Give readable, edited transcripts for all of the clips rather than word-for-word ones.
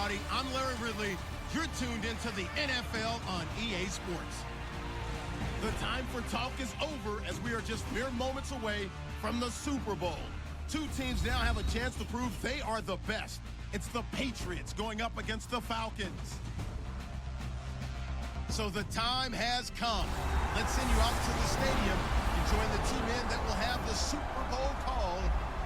everybody. I'm Larry Ridley. You're tuned into the NFL on EA Sports. The time for talk is over as we are just mere moments away from the Super Bowl. Two teams now have a chance to prove they are the best. It's the Patriots going up against the Falcons. So the time has come. Let's send you out to the stadium and join the two men that will have the Super Bowl call.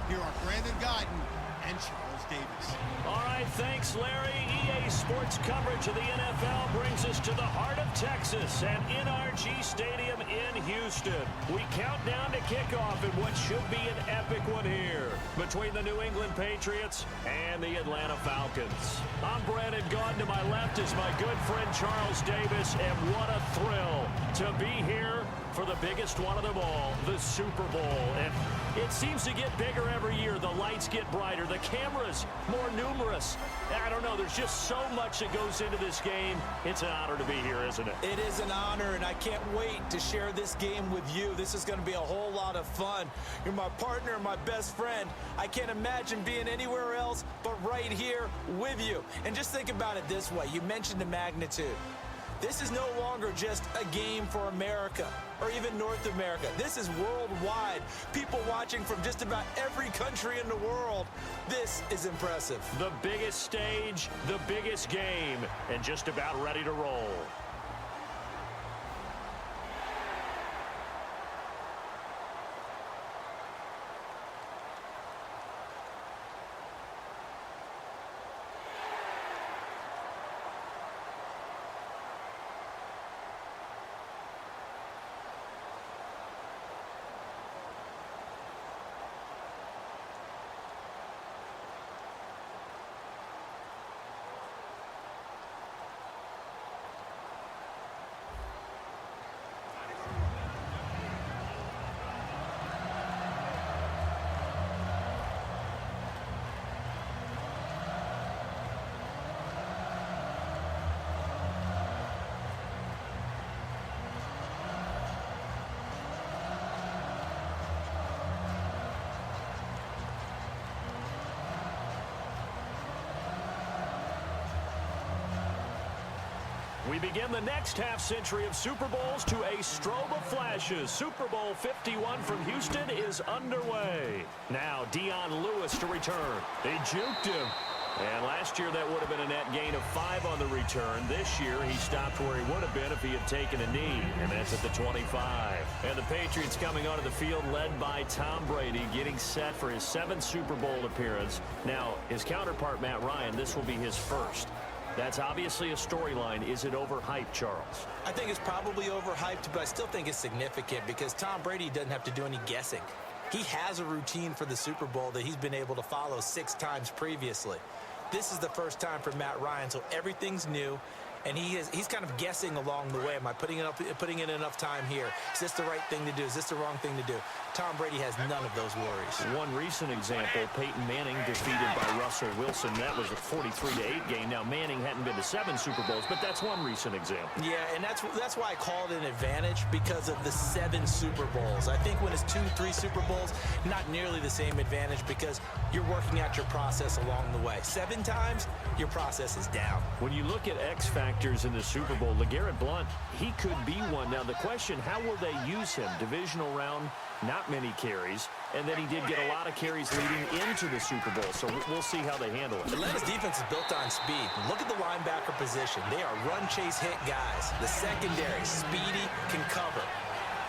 Here are Brandon Guyton and Charles Davis. All right, thanks, Larry. EA Sports coverage of the NFL brings us to the heart of Texas at NRG Stadium in Houston. We count down to kickoff in what should be an epic one here between the New England Patriots and the Atlanta Falcons. I'm Brandon Guyton. To my left is my good friend Charles Davis, and what a thrill to be here for the biggest one of them all, the Super Bowl. And it seems to get bigger every year. The lights get brighter. The cameras more numerous. I don't know. There's just so much that goes into this game. It's an honor to be here, isn't it? It is an honor, and I can't wait to share this game with you. This is going to be a whole lot of fun. You're my partner, my best friend. I can't imagine being anywhere else but right here with you. And just think about it this way. You mentioned the magnitude. This is no longer just a game for America or even North America. This is worldwide. People watching from just about every country in the world. This is impressive. The biggest stage, the biggest game, and just about ready to roll. We begin the next half-century of Super Bowls to a strobe of flashes. Super Bowl 51 from Houston is underway. Now, Dion Lewis to return. They juked him. And last year, that would have been a net gain of 5 on the return. This year, he stopped where he would have been if he had taken a knee, and that's at the 25. And the Patriots coming onto the field led by Tom Brady, getting set for his 7th Super Bowl appearance. Now, his counterpart, Matt Ryan, this will be his first. That's obviously a storyline. Is it overhyped, Charles? I think it's probably overhyped, but I still think it's significant because Tom Brady doesn't have to do any guessing. He has a routine for the Super Bowl that he's been able to follow 6 times previously. This is the first time for Matt Ryan, so everything's new. And he's kind of guessing along the way. Am I putting in enough time here? Is this the right thing to do? Is this the wrong thing to do? Tom Brady has none of those worries. One recent example, Peyton Manning defeated by Russell Wilson. That was a 43-8 game. Now, Manning hadn't been to 7 Super Bowls, but that's one recent example. Yeah, and that's why I call it an advantage, because of the 7 Super Bowls. I think when it's 2, 3 Super Bowls, not nearly the same advantage because you're working out your process along the way. 7 times, your process is down. When you look at X factors in the Super Bowl, LeGarrette Blount, he could be one. Now, the question, how will they use him? Divisional round, not many carries, and then he did get a lot of carries leading into the Super Bowl, so we'll see how they handle it. Atlanta's defense is built on speed. Look at the linebacker position. They are run, chase, hit guys. The secondary, speedy, can cover.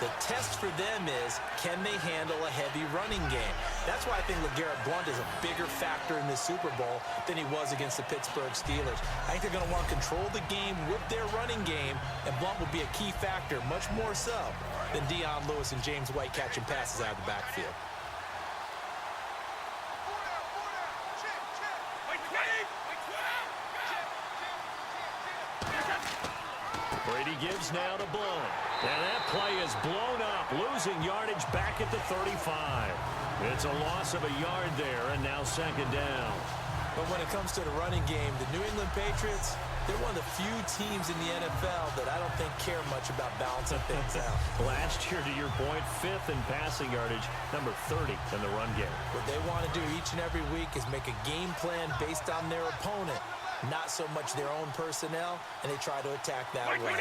The test for them is, can they handle a heavy running game? That's why I think LeGarrette Blount is a bigger factor in this Super Bowl than he was against the Pittsburgh Steelers. I think they're going to want to control the game with their running game, and Blount will be a key factor, much more so than Dion Lewis and James White catching passes out of the backfield. Brady gives now to Blount. And that play is blown up, losing yardage back at the 35. It's a loss of a yard there, and now 2nd down. But when it comes to the running game, the New England Patriots, They're one of the few teams in the NFL that I don't think care much about balancing things out. Last year, to your point, 5th in passing yardage, number 30 in the run game. What they want to do each and every week is make a game plan based on their opponent, not so much their own personnel, and they try to attack that way.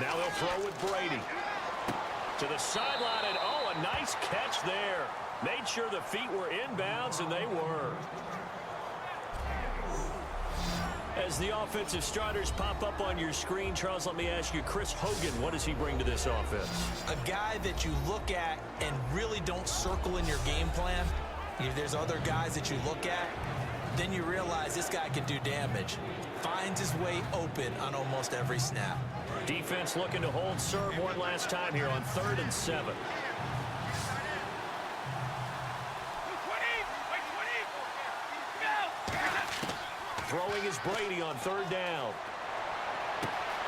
Now they'll throw with Brady. To the sideline, and oh, a nice catch there. Made sure the feet were inbounds, and they were. As the offensive starters pop up on your screen, Charles, let me ask you, Chris Hogan, what does he bring to this offense? A guy that you look at and really don't circle in your game plan. If there's other guys that you look at, then you realize this guy can do damage. Finds his way open on almost every snap. Defense looking to hold serve one last time here on 3rd and 7. Throwing is Brady on 3rd down.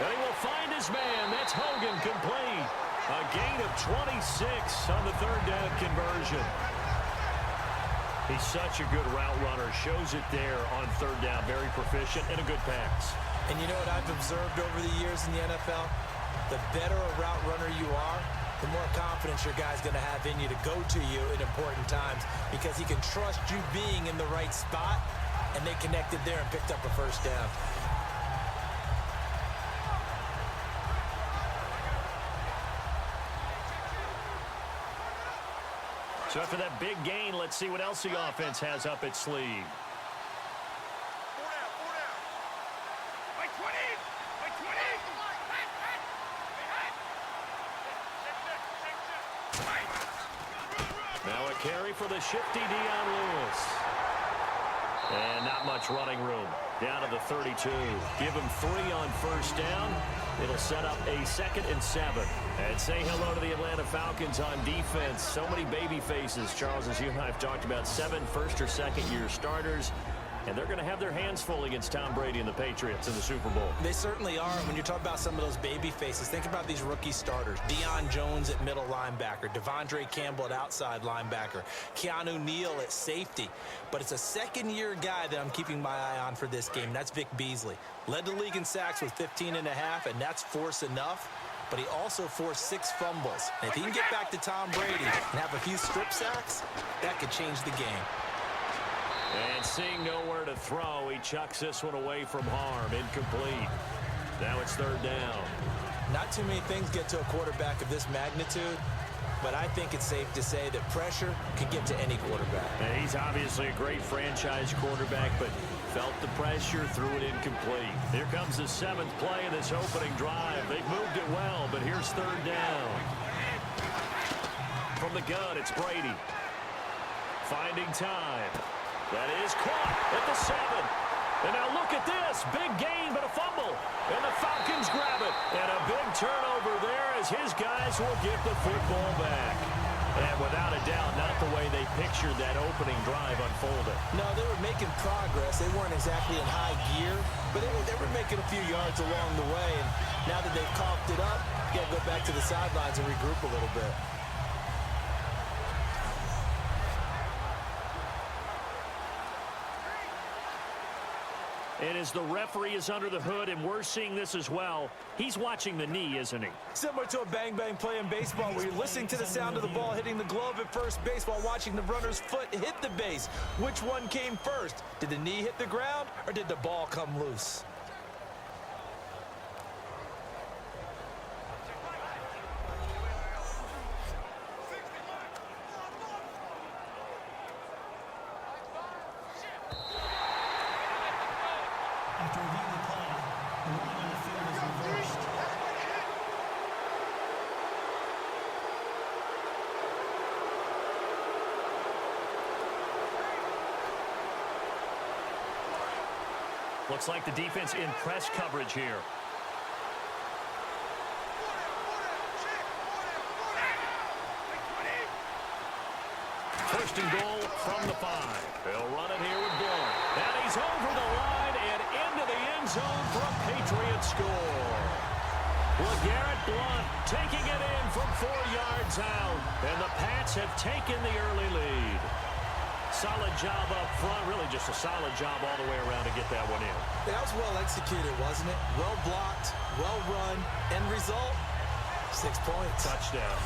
And he will find his man. That's Hogan, complete. A gain of 26 on the 3rd down conversion. He's such a good route runner. Shows it there on 3rd down. Very proficient and a good pass. And you know what I've observed over the years in the NFL? The better a route runner you are, the more confidence your guy's going to have in you to go to you in important times because he can trust you being in the right spot, and they connected there and picked up a 1st down. So after that big gain, let's see what else the offense has up its sleeve. Now a carry for the shifty Dion Lewis. And not much running room. Down to the 32. Give him 3 on 1st down. It'll set up a 2nd and 7. And say hello to the Atlanta Falcons on defense. So many baby faces. Charles, as you and I have talked about, 7 first- or 2nd-year starters. And they're going to have their hands full against Tom Brady and the Patriots in the Super Bowl. They certainly are. When you talk about some of those baby faces, think about these rookie starters. Deion Jones at middle linebacker. Devondre Campbell at outside linebacker. Keanu Neal at safety. But it's a 2nd-year guy that I'm keeping my eye on for this game. That's Vic Beasley. Led the league in sacks with 15.5, and that's force enough. But he also forced 6 fumbles. And if he can get back to Tom Brady and have a few strip sacks, that could change the game. And seeing nowhere to throw, he chucks this one away from harm. Incomplete. Now it's 3rd down. Not too many things get to a quarterback of this magnitude, but I think it's safe to say that pressure can get to any quarterback. And he's obviously a great franchise quarterback, but felt the pressure, threw it incomplete. Here comes the 7th play of this opening drive. They've moved it well, but here's 3rd down. From the gun, it's Brady. Finding time. That is caught at the 7. And now look at this. Big gain, but a fumble. And the Falcons grab it. And a big turnover there as his guys will get the football back. And without a doubt, not the way they pictured that opening drive unfolded. No, they were making progress. They weren't exactly in high gear, but they were making a few yards along the way. And now that they've coughed it up, you got to go back to the sidelines and regroup a little bit. And as the referee is under the hood, and we're seeing this as well, he's watching the knee, isn't he? Similar to a bang-bang play in baseball where you're listening to the sound of the ball hitting the glove at first base while watching the runner's foot hit the base. Which one came first? Did the knee hit the ground, or did the ball come loose? After reviewing the play, the ruling on the field is reversed. Looks like the defense in press coverage here. First and goal from the 5. They'll run it here with Blunt. And he's over the line and into the end zone for a Patriots score. LeGarrette Blunt taking it in from 4 yards out. And the Pats have taken the early lead. Solid job up front. Really just a solid job all the way around to get that one in. That was well executed, wasn't it? Well blocked, well run. End result, 6 points. Touchdown.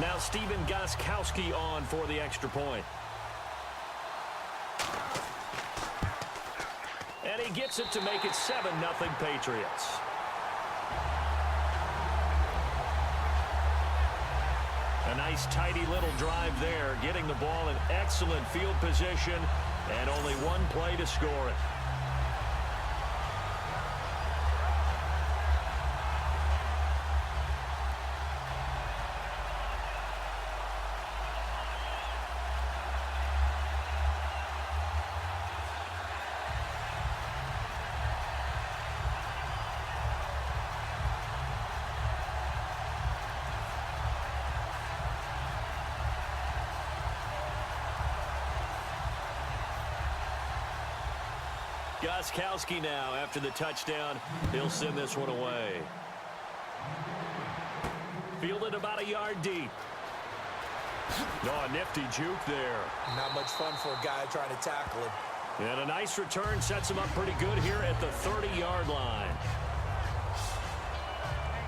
Now Steven Gostkowski on for the extra point. And he gets it to make it 7-0 Patriots. A nice tidy little drive there, getting the ball in excellent field position, and only one play to score it. Gostkowski now, after the touchdown, he'll send this one away. Fielded about a yard deep. Oh, a nifty juke there. Not much fun for a guy trying to tackle him. And a nice return sets him up pretty good here at the 30-yard line.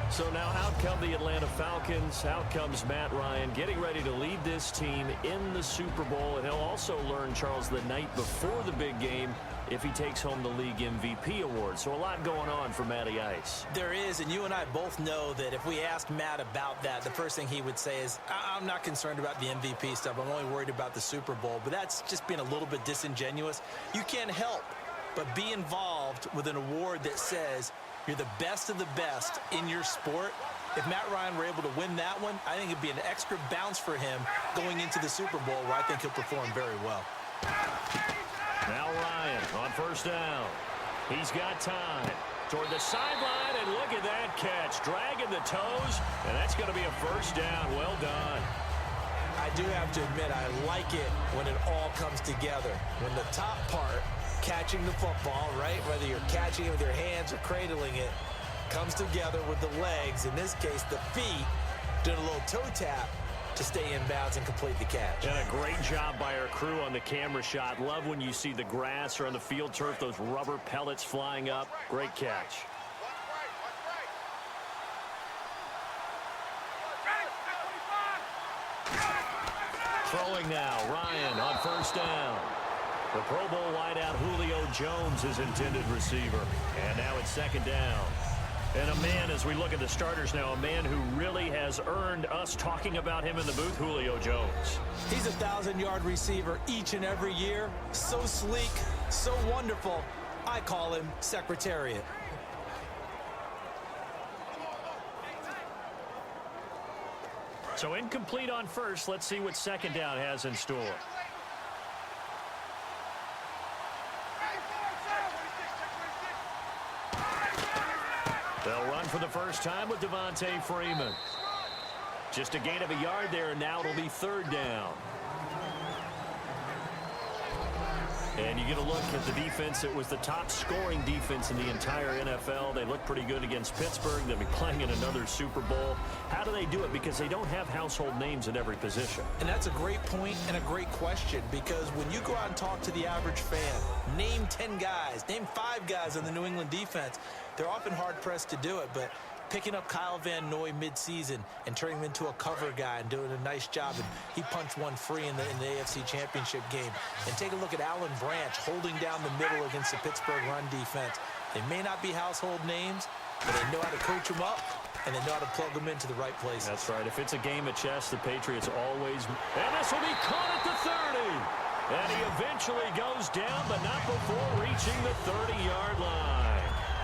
So now out come the Atlanta Falcons. Out comes Matt Ryan, getting ready to lead this team in the Super Bowl. And he'll also learn, Charles, the night before the big game if he takes home the league MVP award. So a lot going on for Matty Ice. There is, and you and I both know that if we asked Matt about that, the first thing he would say is, I'm not concerned about the MVP stuff. I'm only worried about the Super Bowl. But that's just being a little bit disingenuous. You can't help but be involved with an award that says you're the best of the best in your sport. If Matt Ryan were able to win that one, I think it'd be an extra bounce for him going into the Super Bowl, where I think he'll perform very well. Now Ryan on first down. He's got time. Toward the sideline, and look at that catch. Dragging the toes, and that's going to be a first down. Well done. I do have to admit, I like it when it all comes together. When the top part, catching the football, right, whether you're catching it with your hands or cradling it, comes together with the legs, in this case the feet, doing a little toe tap to stay in bounds and complete the catch. And a great job by our crew on the camera shot. Love when you see the grass or on the field turf, those rubber pellets flying up. Great catch. Throwing now, Ryan on first down. The Pro Bowl wideout Julio Jones is intended receiver. And now it's second down. And a man, as we look at the starters now, a man who really has earned us talking about him in the booth, Julio Jones. He's a 1,000-yard receiver each and every year. So sleek, so wonderful. I call him Secretariat. So incomplete on first. Let's see what second down has in store. They'll run for the first time with Devontae Freeman. Just a gain of a yard there, and now it'll be third down. And you get a look at the defense. It was the top scoring defense in the entire NFL. They look pretty good against Pittsburgh. They'll be playing in another Super Bowl. How do they do it? Because they don't have household names at every position. And that's a great point and a great question, because when you go out and talk to the average fan, name 10 guys, name 5 guys on the New England defense, they're often hard-pressed to do it, but picking up Kyle Van Noy midseason and turning him into a cover guy and doing a nice job, and he punched one free in the AFC Championship game. And take a look at Alan Branch holding down the middle against the Pittsburgh run defense. They may not be household names, but they know how to coach them up, and they know how to plug them into the right places. That's right. If it's a game of chess, the Patriots always... And this will be caught at the 30. And he eventually goes down, but not before reaching the 30-yard line.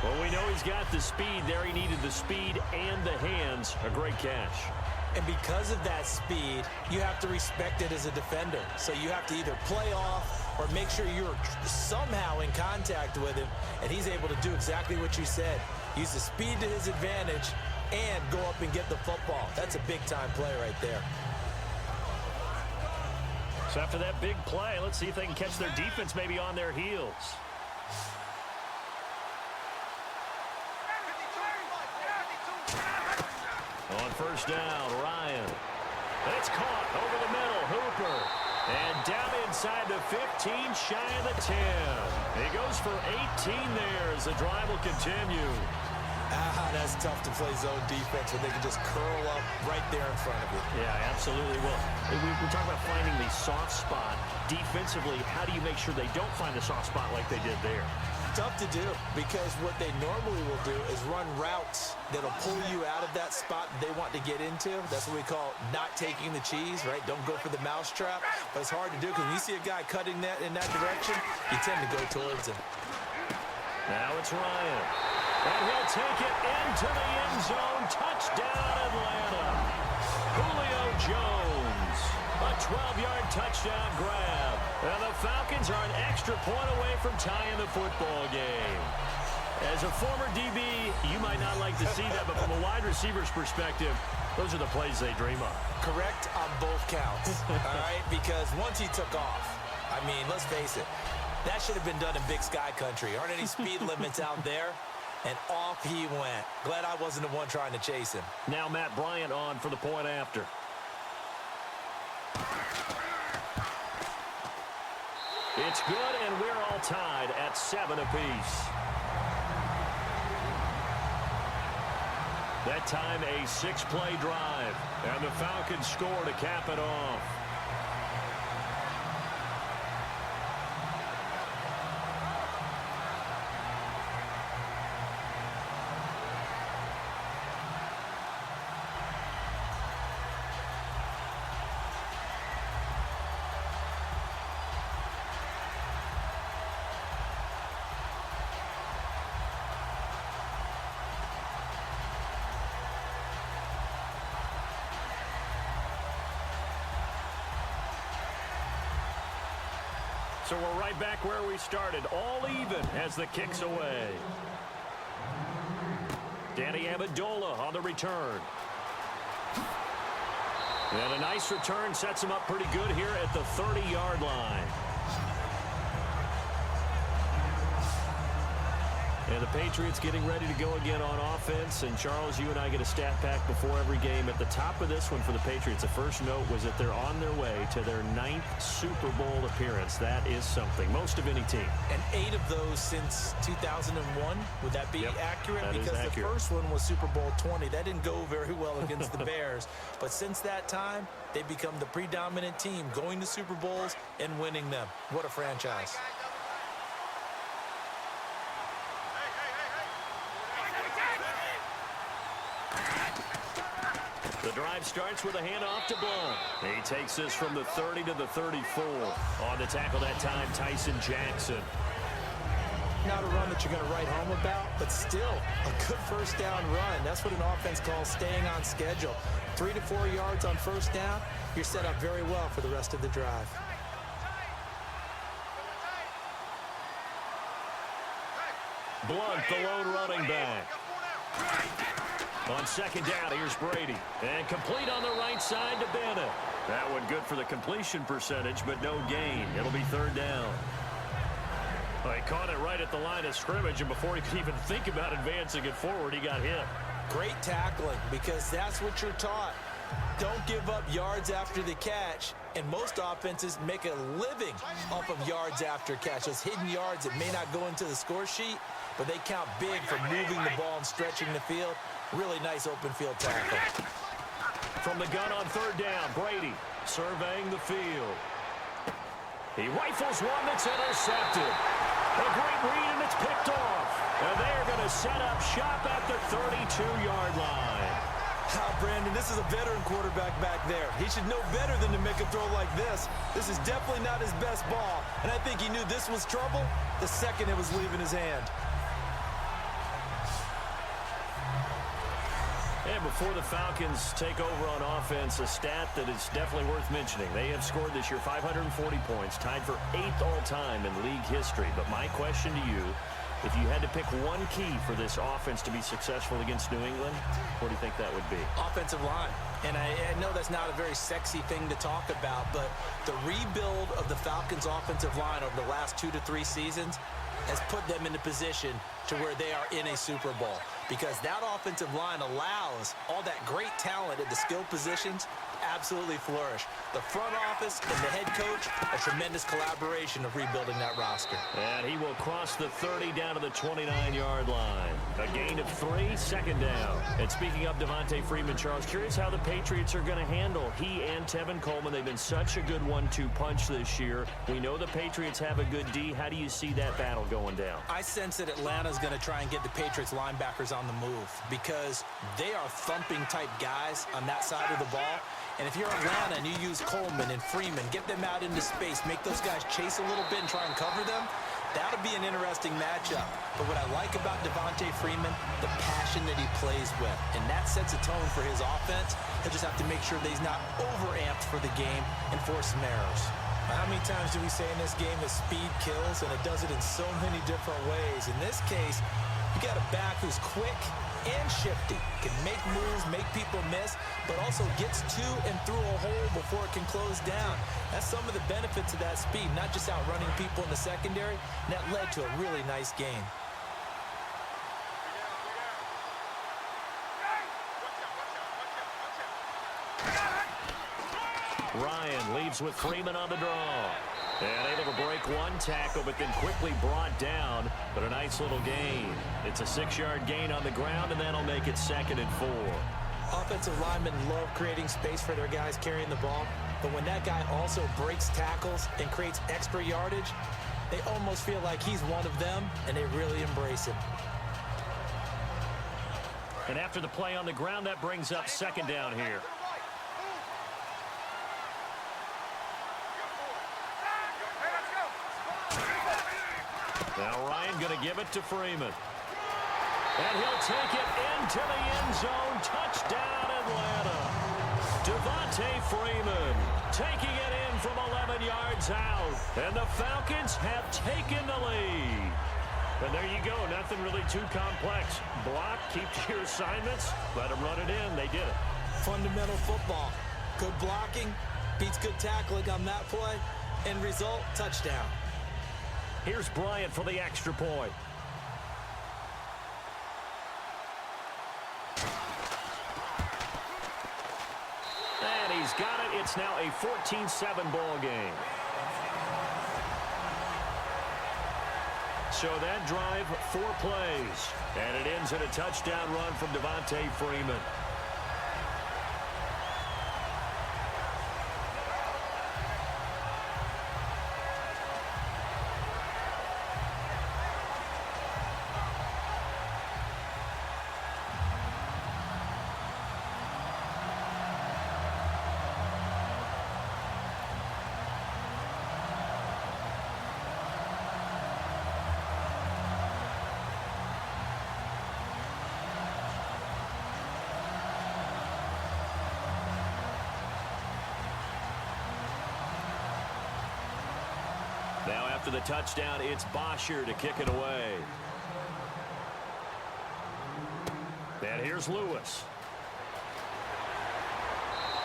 Well, we know he's got the speed there. He needed the speed and the hands. A great catch. And because of that speed, you have to respect it as a defender. So you have to either play off or make sure you're somehow in contact with him. And he's able to do exactly what you said. Use the speed to his advantage and go up and get the football. That's a big-time play right there. So after that big play, let's see if they can catch their defense maybe on their heels. On first down, Ryan. It's caught over the middle. Hooper. And down inside the 15, shy of the 10. He goes for 18 there as the drive will continue. That's tough to play zone defense when they can just curl up right there in front of you. Yeah, absolutely. Well, we're talking about finding the soft spot. Defensively, how do you make sure they don't find the soft spot like they did there? Tough to do because what they normally will do is run routes that'll pull you out of that spot they want to get into. That's what we call not taking the cheese, right? Don't go for the mousetrap. But it's hard to do because when you see a guy cutting that in that direction, you tend to go towards him. Now it's Ryan. And he'll take it into the end zone. Touchdown, Atlanta. Julio Jones. A 12-yard touchdown grab. And the Falcons are an extra point away from tying the football game. As a former DB, you might not like to see that, but from a wide receiver's perspective, those are the plays they dream of. Correct on both counts, all right? Because once he took off, I mean, let's face it, that should have been done in Big Sky Country. Aren't any speed limits out there? And off he went. Glad I wasn't the one trying to chase him. Now Matt Bryant on for the point after. It's good, and we're all tied at 7 apiece. That time a 6-play drive, and the Falcons score to cap it off. So we're right back where we started, all even as the kick's away. Danny Amendola on the return. And a nice return sets him up pretty good here at the 30-yard line. And the Patriots getting ready to go again on offense. And, Charles, you and I get a stat pack before every game. At the top of this one for the Patriots, the first note was that they're on their way to their 9th Super Bowl appearance. That is something. Most of any team. And 8 of those since 2001. Would that be accurate? That because is accurate. The first one was Super Bowl 20. That didn't go very well against the Bears. But since that time, they've become the predominant team, going to Super Bowls and winning them. What a franchise. The drive starts with a handoff to Blunt. He takes this from the 30 to the 34. On the tackle that time, Tyson Jackson. Not a run that you're going to write home about, but still a good first down run. That's what an offense calls staying on schedule. 3 to 4 yards on first down, you're set up very well for the rest of the drive. Blunt, the lone running back. On second down, here's Brady. And complete on the right side to Bennett. That one good for the completion percentage, but no gain. It'll be third down. Well, he caught it right at the line of scrimmage, and before he could even think about advancing it forward, he got hit. Great tackling, because that's what you're taught. Don't give up yards after the catch, and most offenses make a living off of yards after catch. Those hidden yards that may not go into the score sheet, but they count big for moving the ball and stretching the field. Really nice open field tackle. From the gun on third down, Brady surveying the field. He rifles one that's intercepted. A great read, and it's picked off. And they're going to set up shop at the 32-yard line. Brandon, this is a veteran quarterback back there. He should know better than to make a throw like this. This is definitely not his best ball. And I think he knew this was trouble the second it was leaving his hand. And before the Falcons take over on offense, a stat that is definitely worth mentioning. They have scored this year 540 points, tied for 8th all-time in league history. But my question to you, if you had to pick one key for this offense to be successful against New England, what do you think that would be? Offensive line. And I know that's not a very sexy thing to talk about, but the rebuild of the Falcons' offensive line over the last 2 to 3 seasons has put them in a position to where they are in a Super Bowl, because that offensive line allows all that great talent at the skill positions absolutely flourish. The front office and the head coach, a tremendous collaboration of rebuilding that roster. And he will cross the 30 down to the 29-yard line. A gain of 3, second down. And speaking of Devontae Freeman, Charles, curious how the Patriots are going to handle he and Tevin Coleman. They've been such a good 1-2 punch this year. We know the Patriots have a good D. How do you see that battle going down? I sense that Atlanta's going to try and get the Patriots linebackers on the move, because they are thumping type guys on that side of the ball. And if you're Atlanta and you use Coleman and Freeman, get them out into space, make those guys chase a little bit and try and cover them, that'll be an interesting matchup. But what I like about Devontae Freeman, the passion that he plays with, and that sets a tone for his offense. He'll just have to make sure that he's not overamped for the game and force some errors. How many times do we say in this game that speed kills, and it does it in so many different ways? In this case, you got a back who's quick and shifty, can make moves, make people miss, but also gets to and through a hole before it can close down. That's some of the benefits of that speed, not just outrunning people in the secondary, and that led to a really nice game. Ryan leaves with Freeman on the draw. And able to break one tackle, but then quickly brought down. But a nice little gain. It's a 6-yard gain on the ground, and that'll make it 2nd and 4. Offensive linemen love creating space for their guys carrying the ball. But when that guy also breaks tackles and creates extra yardage, they almost feel like he's one of them, and they really embrace him. And after the play on the ground, that brings up 2nd down here. Now Ryan going to give it to Freeman. And he'll take it into the end zone. Touchdown, Atlanta. Devontae Freeman taking it in from 11 yards out. And the Falcons have taken the lead. And there you go. Nothing really too complex. Block, keep to your assignments, let them run it in. They did it. Fundamental football. Good blocking beats good tackling on that play. End result, touchdown. Here's Bryant for the extra point. And he's got it. It's now a 14-7 ball game. So that drive, 4 plays. And it ends in a touchdown run from Devontae Freeman. Now after the touchdown, it's Bosher to kick it away. And here's Lewis.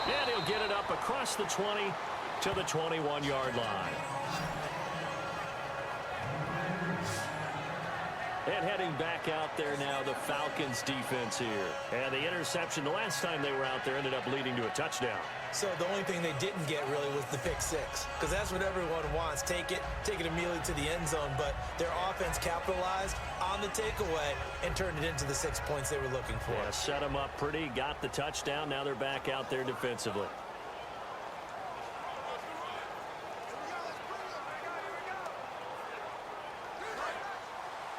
And he'll get it up across the 20 to the 21-yard line. And heading back out there now, the Falcons defense here. And the interception the last time they were out there ended up leading to a touchdown. So the only thing they didn't get really was the pick 6, because that's what everyone wants. Take it immediately to the end zone. But their offense capitalized on the takeaway and turned it into the 6 points they were looking for. Yeah, set them up pretty, got the touchdown. Now they're back out there defensively.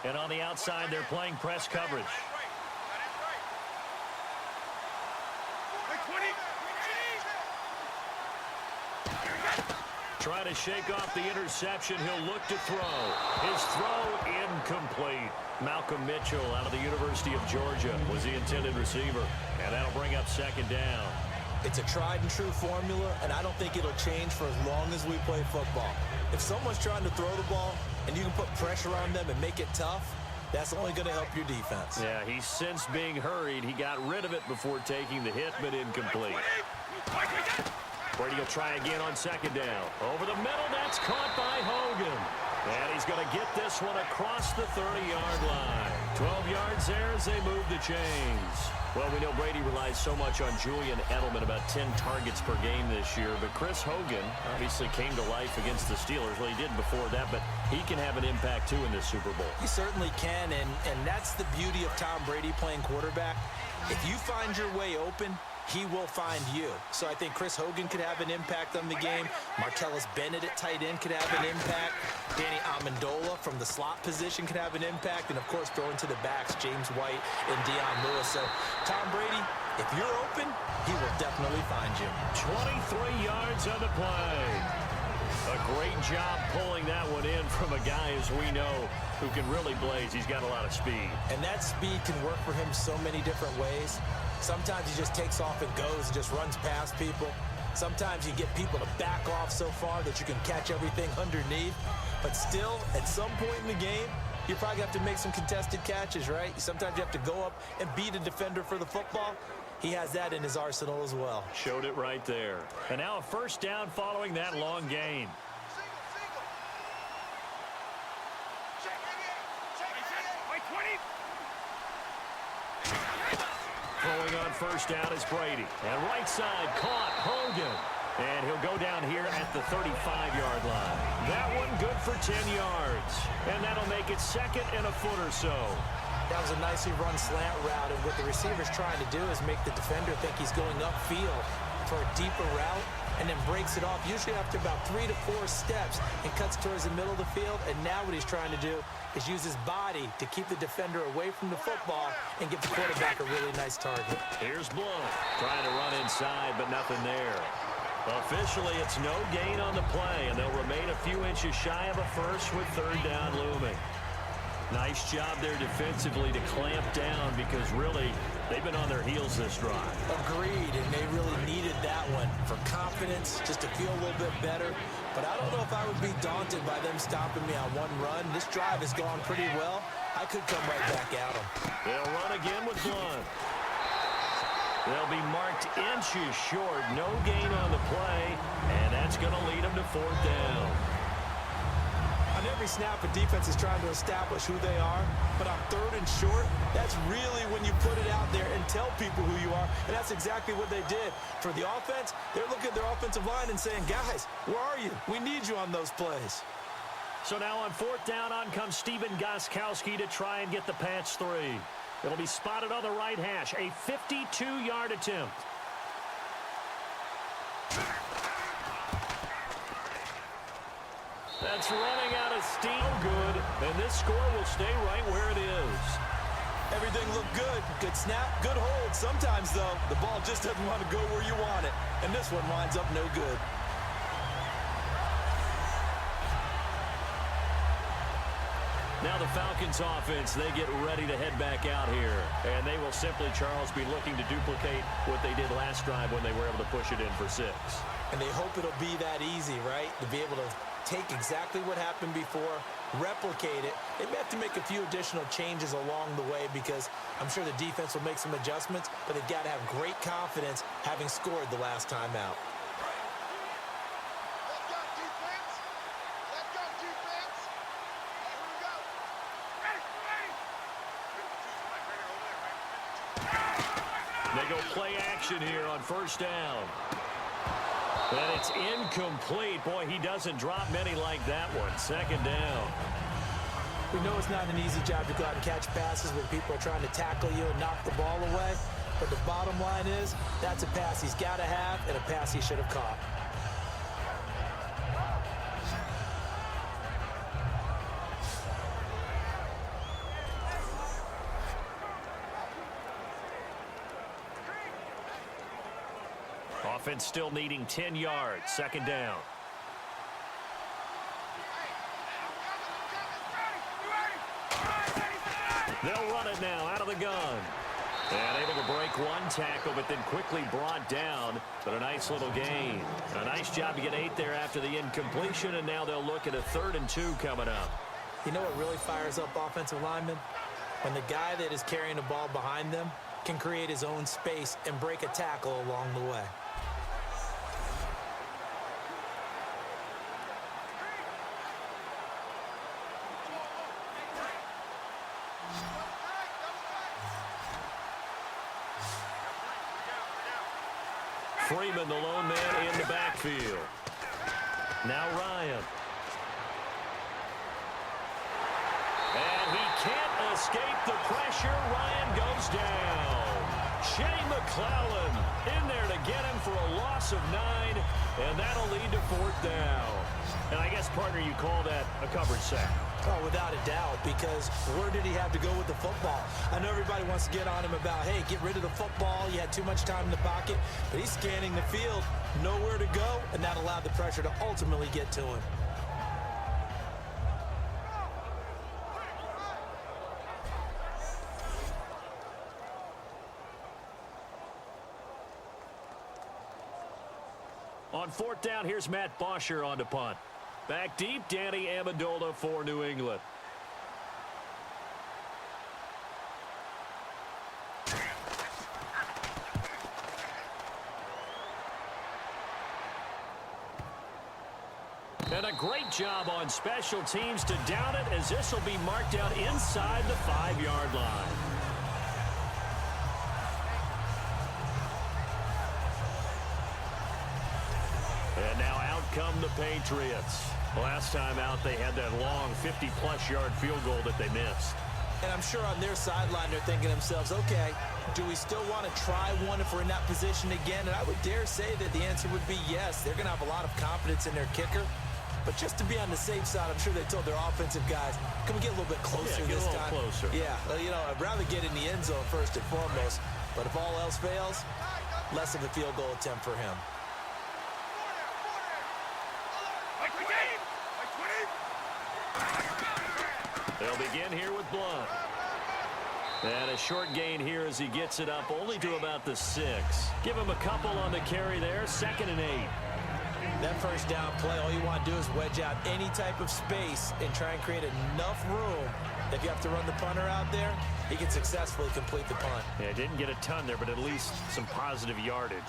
And on the outside, they're playing press coverage. Try to shake off the interception. He'll look to throw. His throw incomplete. Malcolm Mitchell out of the University of Georgia was the intended receiver. And that'll bring up 2nd down. It's a tried and true formula, and I don't think it'll change for as long as we play football. If someone's trying to throw the ball and you can put pressure on them and make it tough, that's only going to help your defense. Yeah, he's since being hurried. He got rid of it before taking the hit, but incomplete. Brady will try again on 2nd down. Over the middle, that's caught by Hogan. And he's going to get this one across the 30-yard line. 12 yards there as they move the chains. Well, we know Brady relies so much on Julian Edelman, about 10 targets per game this year. But Chris Hogan obviously came to life against the Steelers. Well, he did before that, but he can have an impact, too, in this Super Bowl. He certainly can, and that's the beauty of Tom Brady playing quarterback. If you find your way open, he will find you. So I think Chris Hogan could have an impact on the game. Martellus Bennett at tight end could have an impact. Danny Amendola from the slot position could have an impact. And, of course, throwing to the backs, James White and Deion Lewis. So, Tom Brady, if you're open, he will definitely find you. 23 yards on the play. A great job pulling that one in from a guy, as we know, who can really blaze. He's got a lot of speed. And that speed can work for him so many different ways. Sometimes he just takes off and goes and just runs past people. Sometimes you get people to back off so far that you can catch everything underneath. But still, at some point in the game, you probably have to make some contested catches, right? Sometimes you have to go up and beat a defender for the football. He has that in his arsenal as well. Showed it right there. And now a first down following that long gain. Throwing on first down is Brady. And right side caught Hogan. And he'll go down here at the 35-yard line. That one good for 10 yards. And that'll make it second and a foot or so. That was a nicely run slant route, and what the receiver's trying to do is make the defender think he's going upfield for a deeper route, and then breaks it off, usually after about 3 to 4 steps, and cuts towards the middle of the field. And now what he's trying to do is use his body to keep the defender away from the football and give the quarterback a really nice target. Here's Blunt trying to run inside, but nothing there. Officially, it's no gain on the play, and they'll remain a few inches shy of a first with third down looming. Nice job there defensively to clamp down, because really they've been on their heels this drive. Agreed, and they really needed that one for confidence, just to feel a little bit better. But I don't know if I would be daunted by them stopping me on one run. This drive has gone pretty well. I could come right back at them. They'll run again with Blunt. They'll be marked inches short. No gain on the play, and that's going to lead them to fourth down. On every snap, a defense is trying to establish who they are, but on third and short, that's really when you put it out there and tell people who you are, and that's exactly what they did. For the offense, they're looking at their offensive line and saying, guys, where are you? We need you on those plays. So now on fourth down, on comes Stephen Gostkowski to try and get the patch 3. It'll be spotted on the right hash, a 52-yard attempt. That's running out of steam. Good. And this score will stay right where it is. Everything looked good. Good snap, good hold. Sometimes, though, the ball just doesn't want to go where you want it. And this one winds up no good. Now the Falcons offense, they get ready to head back out here. And they will simply, Charles, be looking to duplicate what they did last drive when they were able to push it in for 6. And they hope it'll be that easy, right? To be able to take exactly what happened before, replicate it. They may have to make a few additional changes along the way, because I'm sure the defense will make some adjustments, but they've got to have great confidence having scored the last time out. They go play action here on first down. And it's incomplete. Boy, he doesn't drop many like that one. Second down. We know it's not an easy job to go out and catch passes when people are trying to tackle you and knock the ball away. But the bottom line is, that's a pass he's got to have and a pass he should have caught. Offense still needing 10 yards. Second down. They'll run it now out of the gun. And able to break one tackle, but then quickly brought down. But a nice little gain. A nice job to get 8 there after the incompletion, and now they'll look at a 3rd and 2 coming up. You know what really fires up offensive linemen? When the guy that is carrying the ball behind them can create his own space and break a tackle along the way. Freeman, the lone man in the backfield. Now Ryan. And he can't escape the pressure. Ryan goes down. Shea McClellan in there to get him for a loss of 9, and that'll lead to 4th down. And I guess, partner, you call that a coverage sack. Oh, without a doubt, because where did he have to go with the football? I know everybody wants to get on him about, hey, get rid of the football. You had too much time in the pocket. But he's scanning the field, nowhere to go, and that allowed the pressure to ultimately get to him. On 4th down, here's Matt Bosher on to punt. Back deep, Danny Amendola for New England. And a great job on special teams to down it, as this will be marked out inside the 5-yard line. And now out come the Patriots. Last time out, they had that long 50-plus yard field goal that they missed. And I'm sure on their sideline, they're thinking to themselves, okay, do we still want to try one if we're in that position again? And I would dare say that the answer would be yes. They're going to have a lot of confidence in their kicker. But just to be on the safe side, I'm sure they told their offensive guys, can we get a little bit closer this time? Yeah, get a little closer. Yeah, well, you know, I'd rather get in the end zone first and foremost. But if all else fails, less of a field goal attempt for him. They'll begin here with Blunt. And a short gain here as he gets it up only to about the 6. Give him a couple on the carry there, 2nd and 8. That first down play, all you want to do is wedge out any type of space and try and create enough room. If you have to run the punter out there, he can successfully complete the punt. Yeah, didn't get a ton there, but at least some positive yardage.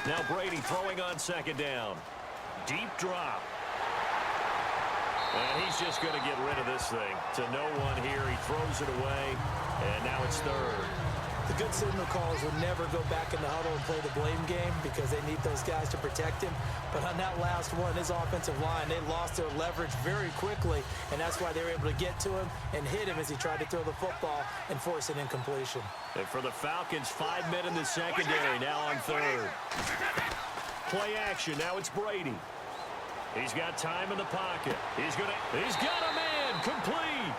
Now Brady throwing on 2nd down. Deep drop. And he's just going to get rid of this thing. To no one here. He throws it away. And now it's 3rd. The good signal callers would never go back in the huddle and play the blame game because they need those guys to protect him. But on that last one, his offensive line, they lost their leverage very quickly, and that's why they were able to get to him and hit him as he tried to throw the football and force an incompletion. And for the Falcons, 5 men in the secondary, now on 3rd. Play action, now it's Brady. He's got time in the pocket. He's got a man, complete.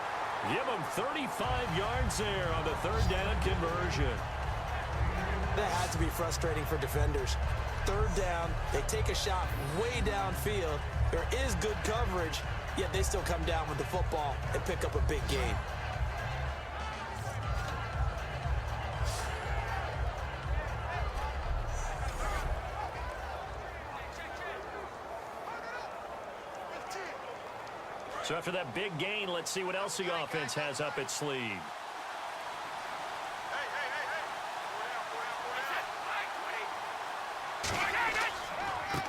Give him 35 yards there on the 3rd down conversion. That had to be frustrating for defenders. 3rd down, they take a shot way downfield. There is good coverage, yet they still come down with the football and pick up a big gain. So after that big gain, let's see what else the offense has up its sleeve.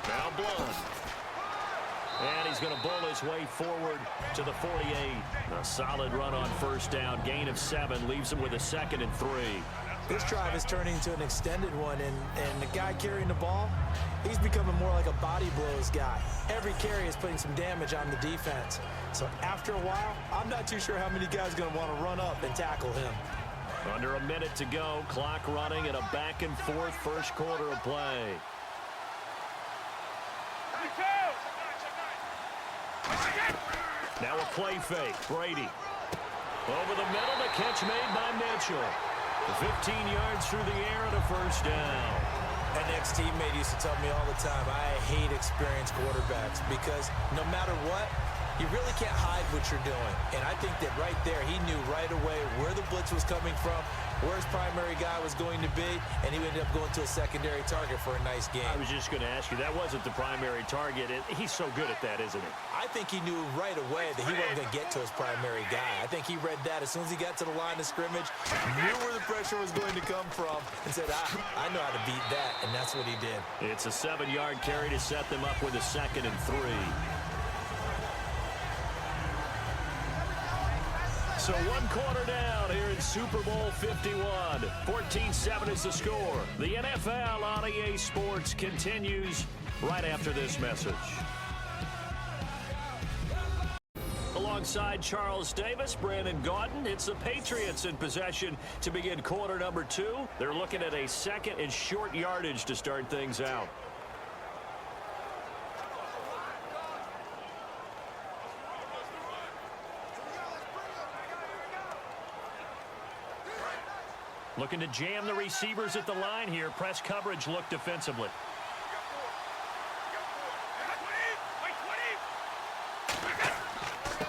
Now Blunt. And he's going to bull his way forward to the 48. A solid run on 1st down. Gain of 7 leaves him with a 2nd and 3. This drive is turning into an extended one, and the guy carrying the ball, he's becoming more like a body blows guy. Every carry is putting some damage on the defense. So after a while, I'm not too sure how many guys are going to want to run up and tackle him. Under a minute to go, clock running, and a back and forth first quarter of play. Now a play fake, Brady. Over the middle, the catch made by Mitchell. 15 yards through the air and a 1st down. An ex-teammate used to tell me all the time, I hate experienced quarterbacks because no matter what, you really can't hide what you're doing. And I think that right there, he knew right away where the blitz was coming from, where his primary guy was going to be, and he ended up going to a secondary target for a nice game. I was just going to ask you, that wasn't the primary target. He's so good at that, isn't he? I think he knew right away that he wasn't going to get to his primary guy. I think he read that as soon as he got to the line of scrimmage, knew where the pressure was going to come from, and said, I know how to beat that, and that's what he did. It's a 7-yard carry to set them up with a 2nd and 3. So 1 quarter down here in Super Bowl 51. 14-7 is the score. The NFL on EA Sports continues right after this message. Alongside Charles Davis, Brandon Gaudin, it's the Patriots in possession to begin quarter number 2. They're looking at a second and short yardage to start things out. Looking to jam the receivers at the line here. Press coverage look defensively.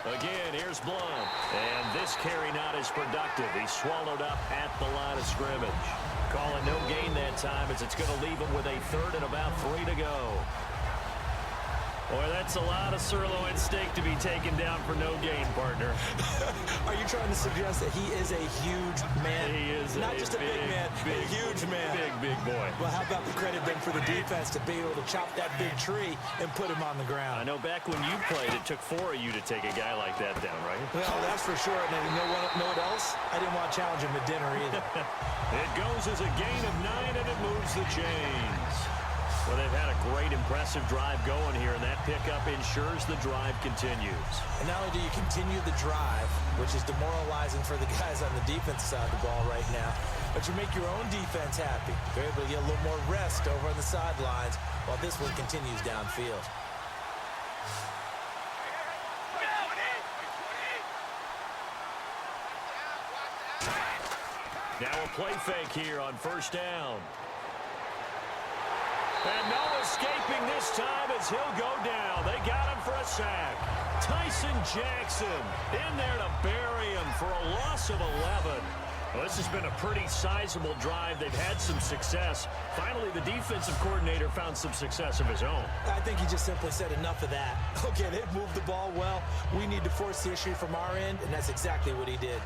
Again, here's Blum. And this carry not as productive. He's swallowed up at the line of scrimmage. Calling no gain that time as it's going to leave him with a 3rd and about 3 to go. Boy, that's a lot of sirloin steak to be taken down for no gain, partner. Are you trying to suggest that he is a huge man? He is not just a big man, a huge man. Big boy. Well, how about the credit then for the defense to be able to chop that big tree and put him on the ground? I know back when you played, it took 4 of you to take a guy like that down, right? Well, that's for sure. And you know what else? I didn't want to challenge him at dinner either. It goes as a gain of 9, and it moves the chains. Well, they've had a great, impressive drive going here, and that pickup ensures the drive continues. And not only do you continue the drive, which is demoralizing for the guys on the defense side of the ball right now, but you make your own defense happy. They're able to get a little more rest over on the sidelines while this one continues downfield. Now a play fake here on 1st down. And no escaping this time as he'll go down. They got him for a sack. Tyson Jackson in there to bury him for a loss of 11. Well, this has been a pretty sizable drive. They've had some success. Finally, the defensive coordinator found some success of his own. I think he just simply said enough of that. Okay, they've moved the ball well. We need to force the issue from our end, and that's exactly what he did.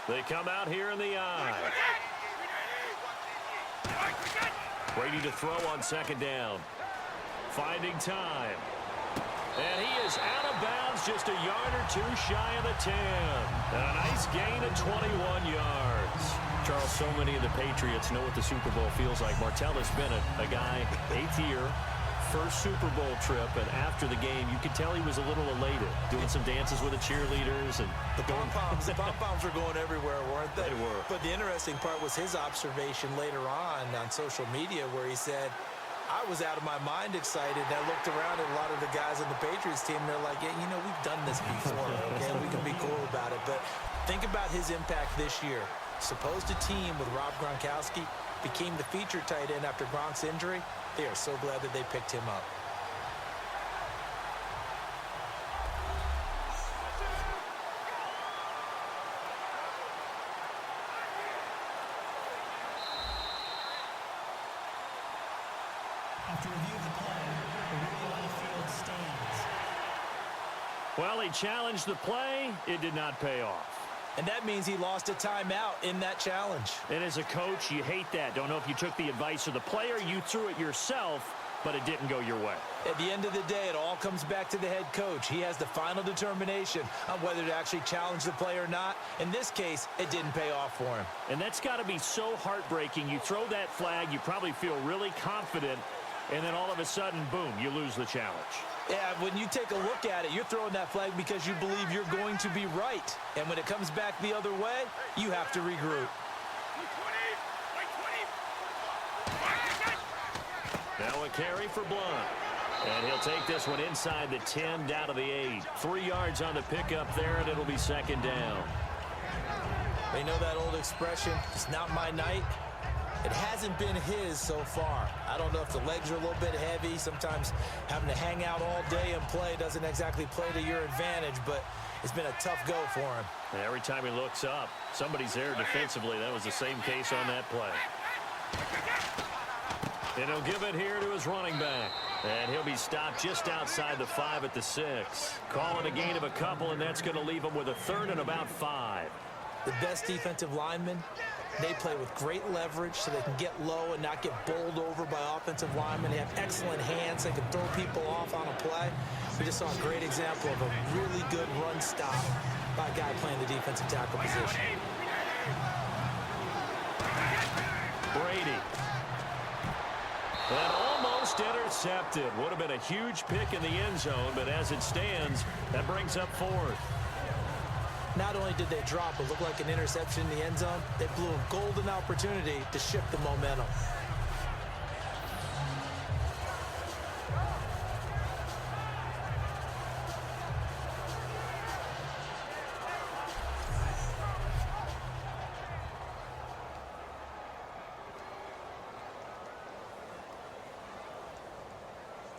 They come out here in the eye. Brady to throw on 2nd down. Finding time. And he is out of bounds just a yard or 2 shy of the 10. And a nice gain of 21 yards. Charles, so many of the Patriots know what the Super Bowl feels like. Martell has been a guy, 8th year, first Super Bowl trip, and after the game, you could tell he was a little elated, doing some dances with the cheerleaders. And the pom-poms were going everywhere, weren't they? They were. But the interesting part was his observation later on social media where he said, I was out of my mind excited. And I looked around at a lot of the guys on the Patriots team, and they're like, yeah, you know, we've done this before, okay? We can be cool about it. But think about his impact this year. Supposed to team with Rob Gronkowski, became the feature tight end after Gronk's injury. They are so glad that they picked him up. After review of the play, the ruling on the field stands. Well, he challenged the play. It did not pay off. And that means he lost a timeout in that challenge. And as a coach, you hate that. Don't know if you took the advice of the player. You threw it yourself, but it didn't go your way. At the end of the day, it all comes back to the head coach. He has the final determination on whether to actually challenge the play or not. In this case, it didn't pay off for him. And that's got to be so heartbreaking. You throw that flag, you probably feel really confident, and then all of a sudden, boom, you lose the challenge. Yeah, when you take a look at it, you're throwing that flag because you believe you're going to be right. And when it comes back the other way, you have to regroup. Now a carry for Blunt. And he'll take this one inside the 10, down to the 8. 3 yards on the pickup there, and it'll be 2nd down. They know that old expression, it's not my night. It hasn't been his so far. I don't know if the legs are a little bit heavy. Sometimes having to hang out all day and play doesn't exactly play to your advantage, but it's been a tough go for him. And every time he looks up, somebody's there defensively. That was the same case on that play. And he'll give it here to his running back. And he'll be stopped just outside the 5 at the 6. Calling a gain of a couple, and that's going to leave him with a third and about 5. The best defensive linemen, they play with great leverage so they can get low and not get bowled over by offensive linemen. They have excellent hands. They can throw people off on a play. We just saw a great example of a really good run stop by a guy playing the defensive tackle position. Brady. And almost intercepted. Would have been a huge pick in the end zone, but as it stands, that brings up 4th. Not only did they drop what looked like an interception in the end zone, they blew a golden opportunity to shift the momentum.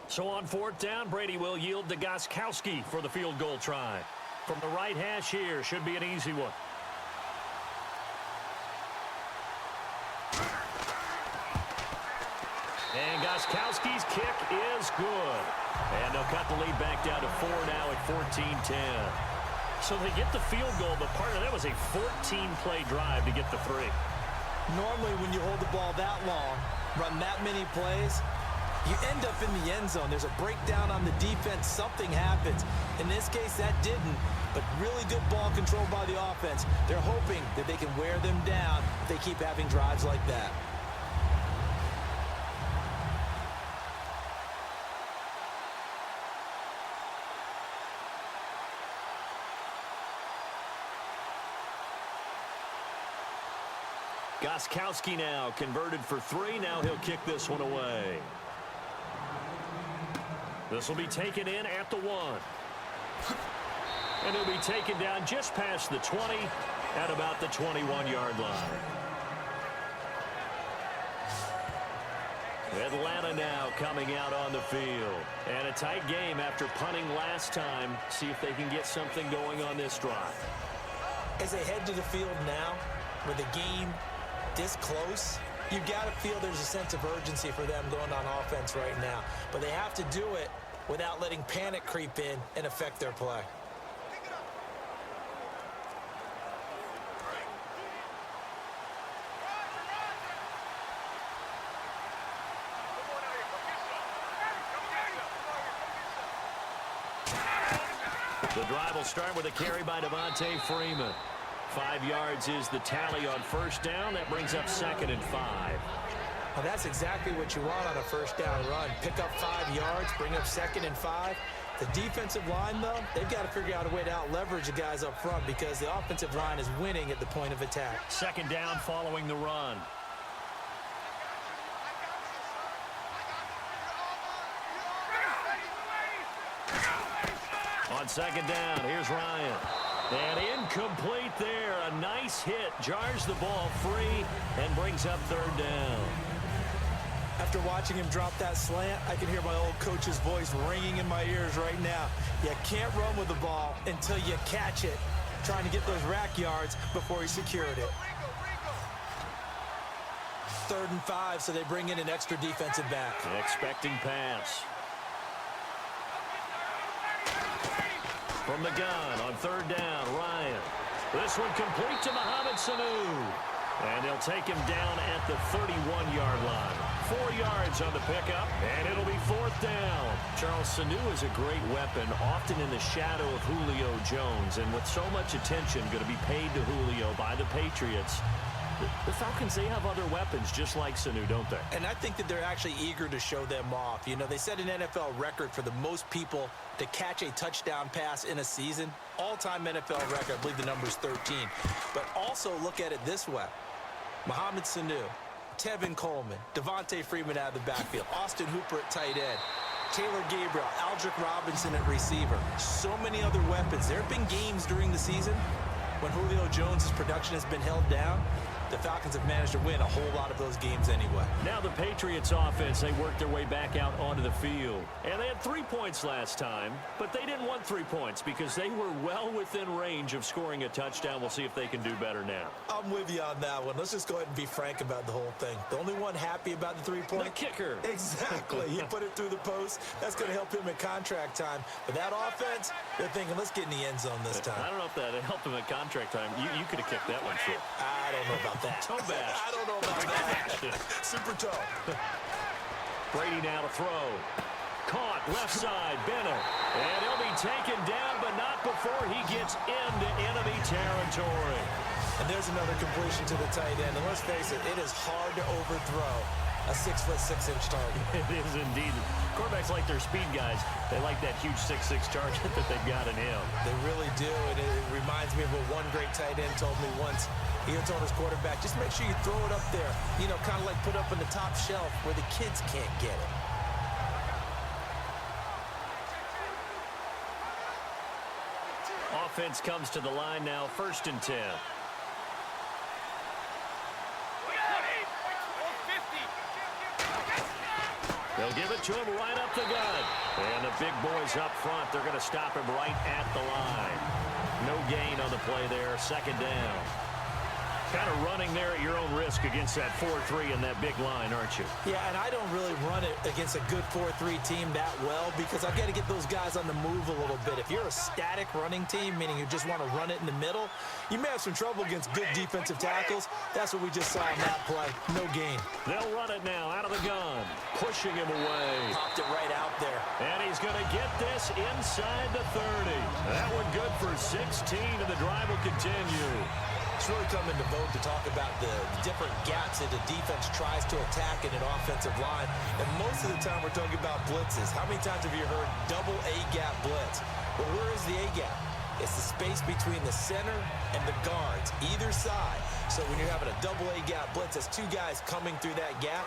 So on 4th down, Brady will yield to Gostkowski for the field goal try. From the right hash here, should be an easy one. And Gostkowski's kick is good. And they'll cut the lead back down to 4 now at 14-10. So they get the field goal, but part of that was a 14-play drive to get the 3. Normally, when you hold the ball that long, run that many plays, you end up in the end zone. There's a breakdown on the defense. Something happens. In this case, that didn't. But really good ball control by the offense. They're hoping that they can wear them down if they keep having drives like that. Gostkowski now converted for 3. Now he'll kick this one away. This will be taken in at the 1. And he'll be taken down just past the 20 at about the 21-yard line. Atlanta now coming out on the field. And a tight game after punting last time. See if they can get something going on this drive. As they head to the field now, with the game this close, you got to feel there's a sense of urgency for them going on offense right now. But they have to do it without letting panic creep in and affect their play. The drive will start with a carry by Devontae Freeman. 5 yards is the tally on 1st down. That brings up 2nd and 5. Well, that's exactly what you want on a 1st down run. Pick up 5 yards, bring up 2nd and 5. The defensive line, though, they've got to figure out a way to out-leverage the guys up front because the offensive line is winning at the point of attack. 2nd down following the run. On 2nd down, here's Ryan. And incomplete there. A nice hit. Jars the ball free and brings up 3rd down. After watching him drop that slant, I can hear my old coach's voice ringing in my ears right now. You can't run with the ball until you catch it. Trying to get those rack yards before he secured it. 3rd and 5, so they bring in an extra defensive back. Expecting pass. From the gun on 3rd down, Ryan. This one complete to Mohamed Sanu. And he'll take him down at the 31-yard line. 4 yards on the pickup, and it'll be 4th down. Charles, Sanu is a great weapon, often in the shadow of Julio Jones. And with so much attention going to be paid to Julio by the Patriots, the Falcons, they have other weapons just like Sanu, don't they? And I think that they're actually eager to show them off. You know, they set an NFL record for the most people to catch a touchdown pass in a season. All-time NFL record, I believe the number is 13. But also look at it this way. Mohamed Sanu, Tevin Coleman, Devontae Freeman out of the backfield, Austin Hooper at tight end, Taylor Gabriel, Aldrick Robinson at receiver. So many other weapons. There have been games during the season when Julio Jones' production has been held down. The Falcons have managed to win a whole lot of those games anyway. Now the Patriots offense, they work their way back out onto the field. And they had got 3 points last time, but they didn't want 3 points because they were well within range of scoring a touchdown. We'll see if they can do better now. I'm with you on that one. Let's just go ahead and be frank about the whole thing. The only one happy about the 3-point? The kicker. Exactly. He put it through the post. That's going to help him at contract time. But that offense, they're thinking, let's get in the end zone this time. I don't know if that helped him at contract time. You could have kicked that one short. I don't know about that. Toe bash. I don't know about that. Super toe. Brady now to throw. Caught, left side, Bennett. And he'll be taken down, but not before he gets into enemy territory. And there's another completion to the tight end. And let's face it, it is hard to overthrow a 6'6" target. It is indeed. Quarterbacks like their speed guys. They like that huge 6'6" target that they've got in him. They really do, and it reminds me of what one great tight end told me once. He told his quarterback, just make sure you throw it up there, you know, kind of like put up on the top shelf where the kids can't get it. Offense comes to the line now, 1st and 10. They'll give it to him right up the gut. And the big boys up front, they're going to stop him right at the line. No gain on the play there, 2nd down. Kind of running there at your own risk against that 4-3 and that big line, aren't you? Yeah, and I don't really run it against a good 4-3 team that well because I've got to get those guys on the move a little bit. If you're a static running team, meaning you just want to run it in the middle, you may have some trouble against good defensive tackles. That's what we just saw in that play. No gain. They'll run it now out of the gun. Pushing him away. Popped it right out there. And he's going to get this inside the 30. That one good for 16, and the drive will continue. It's really come into vogue to talk about the different gaps that the defense tries to attack in an offensive line. And most of the time we're talking about blitzes. How many times have you heard double A-gap blitz? Well, where is the A-gap? It's the space between the center and the guards, either side. So when you're having a double A-gap blitz, that's 2 guys coming through that gap.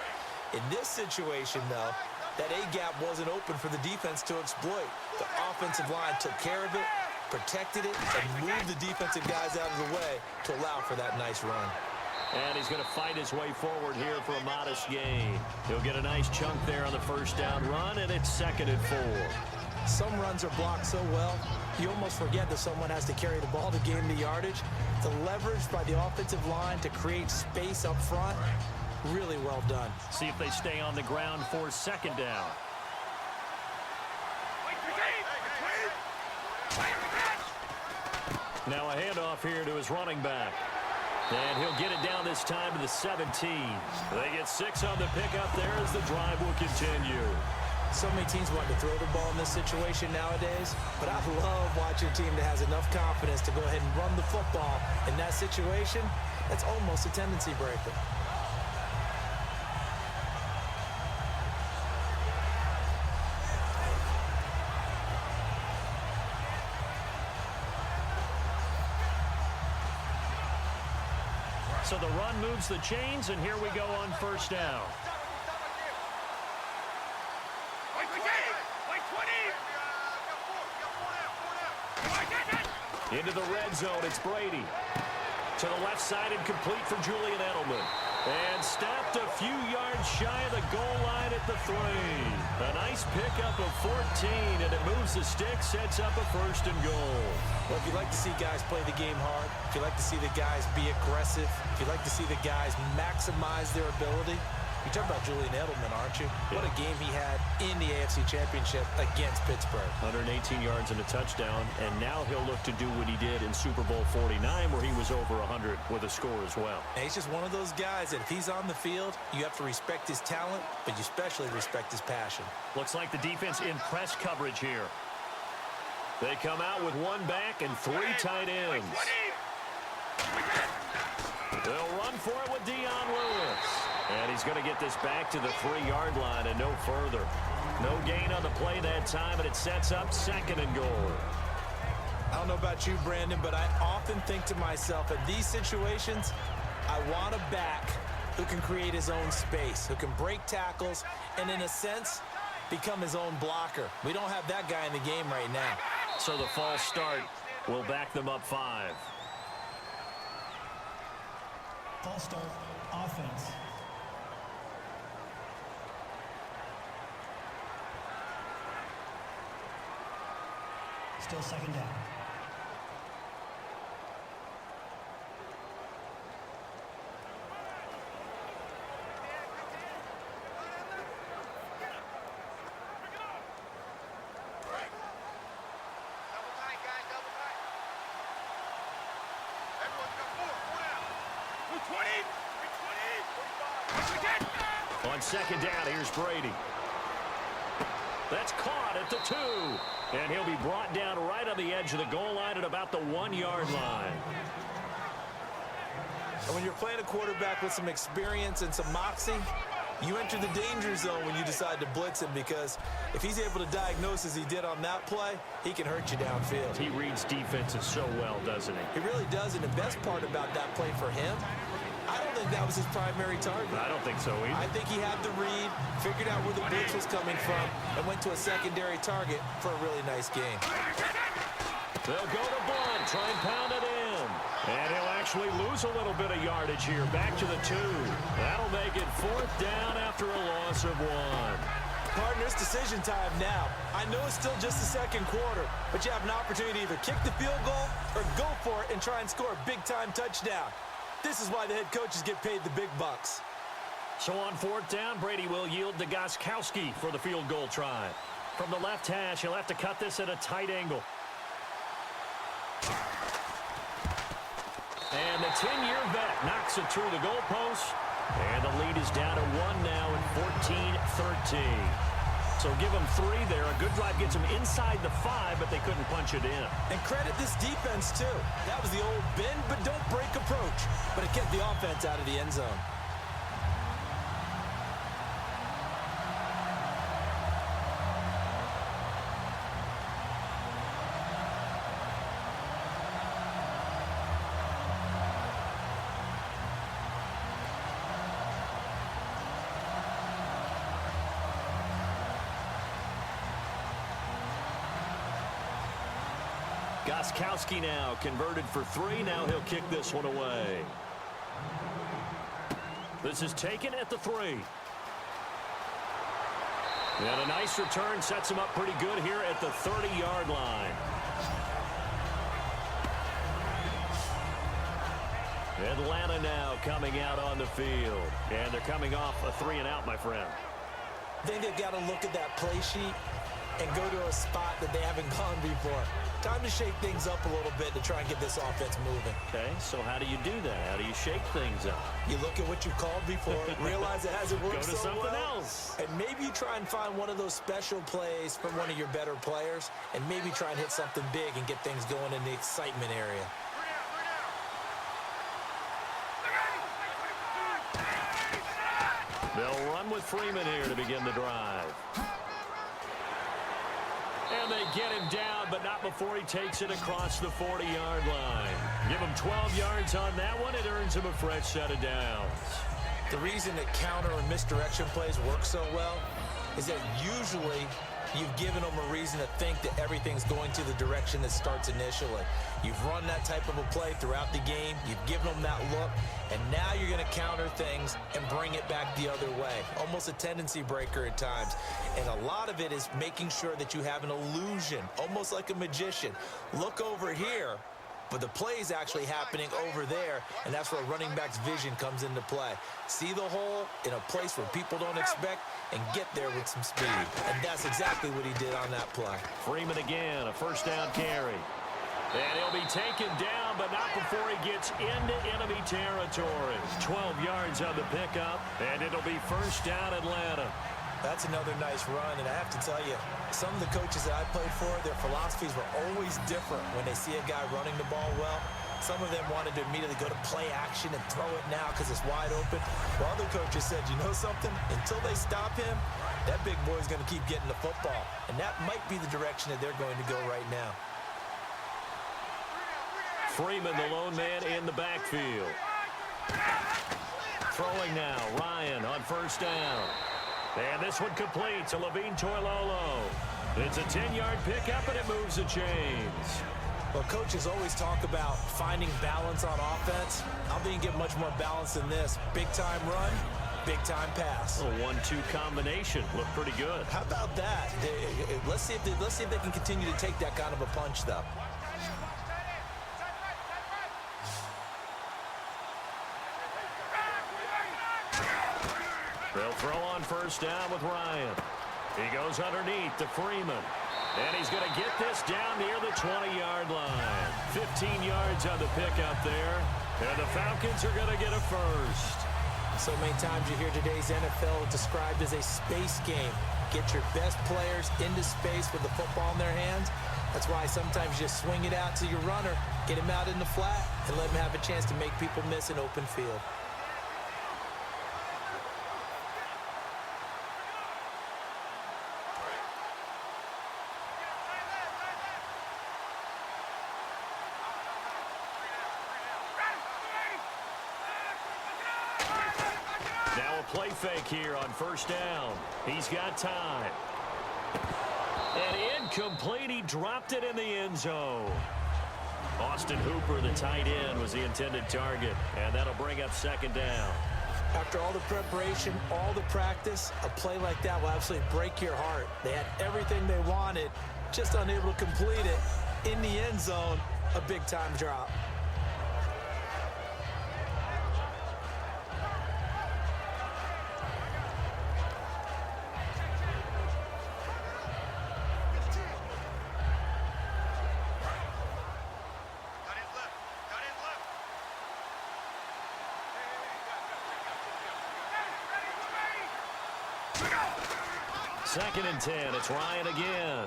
In this situation, though, that A-gap wasn't open for the defense to exploit. The offensive line took care of it, protected it, and moved the defensive guys out of the way to allow for that nice run. And he's going to fight his way forward here for a modest gain. He'll get a nice chunk there on the 1st down run, and it's 2nd and 4. Some runs are blocked so well, you almost forget that someone has to carry the ball to gain the yardage. The leverage by the offensive line to create space up front, really well done. See if they stay on the ground for 2nd down. Now a handoff here to his running back. And he'll get it down this time to the 17. They get 6 on the pickup there as the drive will continue. So many teams want to throw the ball in this situation nowadays, but I love watching a team that has enough confidence to go ahead and run the football. In that situation, that's almost a tendency breaker. So the run moves the chains, and here we go on 1st down. Into the red zone, it's Brady. To the left side and complete for Julian Edelman. And stopped a few yards shy of the goal line at the 3. A nice pickup of 14, and it moves the stick, sets up a 1st and goal. Well, if you like to see guys play the game hard, if you like to see the guys be aggressive, if you like to see the guys maximize their ability, you're talking about Julian Edelman, aren't you? Yeah. What a game he had in the AFC Championship against Pittsburgh. 118 yards and a touchdown, and now he'll look to do what he did in Super Bowl 49, where he was over 100 with a score as well. And he's just one of those guys that if he's on the field, you have to respect his talent, but you especially respect his passion. Looks like the defense in press coverage here. They come out with 1 back and 3 tight ends. They'll run for it with Dion Lewis. And he's going to get this back to the 3-yard line and no further. No gain on the play that time, and it sets up 2nd and goal. I don't know about you, Brandon, but I often think to myself, in these situations, I want a back who can create his own space, who can break tackles, and in a sense, become his own blocker. We don't have that guy in the game right now. So the false start will back them up 5. False start, offense. Still second down. On second down, here's Brady. That's caught at the 2. And he'll be brought down right on the edge of the goal line at about the 1-yard line. And when you're playing a quarterback with some experience and some moxie, you enter the danger zone when you decide to blitz him, because if he's able to diagnose as he did on that play, he can hurt you downfield. He reads defenses so well, doesn't he? He really does, and the best part about that play for him, I don't think that was his primary target. I don't think so either. I think he had the read, figured out where the blitz was coming from, and went to a secondary target for a really nice game. They'll go to Blunt, try and pound it in. And he'll actually lose a little bit of yardage here, back to the 2. That'll make it 4th down after a loss of 1. Partner, it's decision time now. I know it's still just the second quarter, but you have an opportunity to either kick the field goal or go for it and try and score a big-time touchdown. This is why the head coaches get paid the big bucks. So on 4th down, Brady will yield to Gostkowski for the field goal try. From the left hash, he'll have to cut this at a tight angle. And the 10-year vet knocks it through the goalpost. And the lead is down to 1 now at 14-13. So give them 3 there. A good drive gets them inside the 5, but they couldn't punch it in. And credit this defense, too. That was the old bend but don't break approach. But it kept the offense out of the end zone. Gostkowski now converted for 3. Now he'll kick this one away. This is taken at the 3. And a nice return sets him up pretty good here at the 30-yard line. Atlanta now coming out on the field. And they're coming off a 3-and-out, my friend. I think they've got to look at that play sheet and go to a spot that they haven't gone before. Time to shake things up a little bit to try and get this offense moving. Okay, so how do you do that? How do you shake things up? You look at what you called before, realize it hasn't worked Go to so something well, else. and maybe you try and find one of those special plays from one of your better players, and maybe try and hit something big and get things going in the excitement area. They'll run with Freeman here to begin the drive. And they get him down, but not before he takes it across the 40-yard line. Give him 12 yards on that one. It earns him a fresh set of downs. The reason that counter and misdirection plays work so well is that usually you've given them a reason to think that everything's going to the direction that starts initially. You've run that type of a play throughout the game. You've given them that look. And now you're going to counter things and bring it back the other way. Almost a tendency breaker at times. And a lot of it is making sure that you have an illusion, almost like a magician. Look over here, but the play is actually happening over there, and that's where running back's vision comes into play. See the hole in a place where people don't expect and get there with some speed. And that's exactly what he did on that play. Freeman again, a first down carry. And he'll be taken down, but not before he gets into enemy territory. 12 yards on the pickup, and it'll be first down Atlanta. That's another nice run, and I have to tell you, some of the coaches that I played for, their philosophies were always different when they see a guy running the ball well. Some of them wanted to immediately go to play action and throw it now because it's wide open. While other coaches said, you know something? Until they stop him, that big boy's going to keep getting the football. And that might be the direction that they're going to go right now. Freeman, the lone man in the backfield. Throwing now, Ryan on first down. And this one complete to Levine Toilolo. It's a 10-yard pickup, and it moves the chains. Well, coaches always talk about finding balance on offense. I don't think you get much more balance than this. Big-time run, Big-time pass. A 1-2 combination. Looked pretty good. How about that? Let's see if they can continue to take that kind of a punch, though. They'll throw on first down with Ryan. He goes underneath to Freeman. And he's going to get this down near the 20-yard line. 15 yards on the pickup there. And the Falcons are going to get a first. So many times you hear today's NFL described as a space game. Get your best players into space with the football in their hands. That's why sometimes you just swing it out to your runner, get him out in the flat, and let him have a chance to make people miss an open field. Now a play fake here on first down. He's got time. And incomplete. He dropped it in the end zone. Austin Hooper, the tight end, was the intended target. And that'll bring up second down. After all the preparation, all the practice, a play like that will absolutely break your heart. They had everything they wanted, just unable to complete it. In the end zone, a big-time drop. Second and 10. It's Ryan again.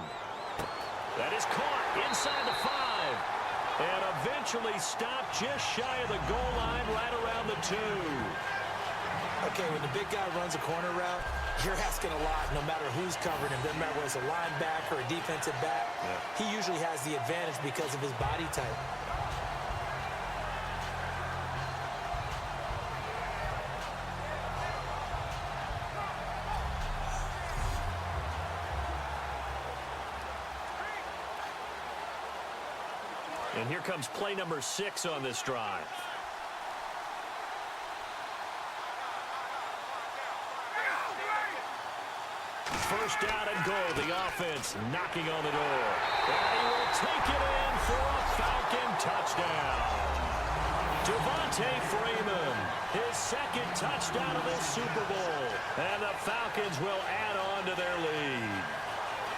That is caught inside the 5. And eventually stopped just shy of the goal line right around the 2. Okay, when the big guy runs a corner route, you're asking a lot no matter who's covering him. Doesn't matter whether it's a linebacker or a defensive back. Yeah. He usually has the advantage because of his body type. And here comes play number 6 on this drive. First down and goal. The offense knocking on the door. And he will take it in for a Falcon touchdown. Devontae Freeman, his second touchdown of this Super Bowl. And the Falcons will add on to their lead.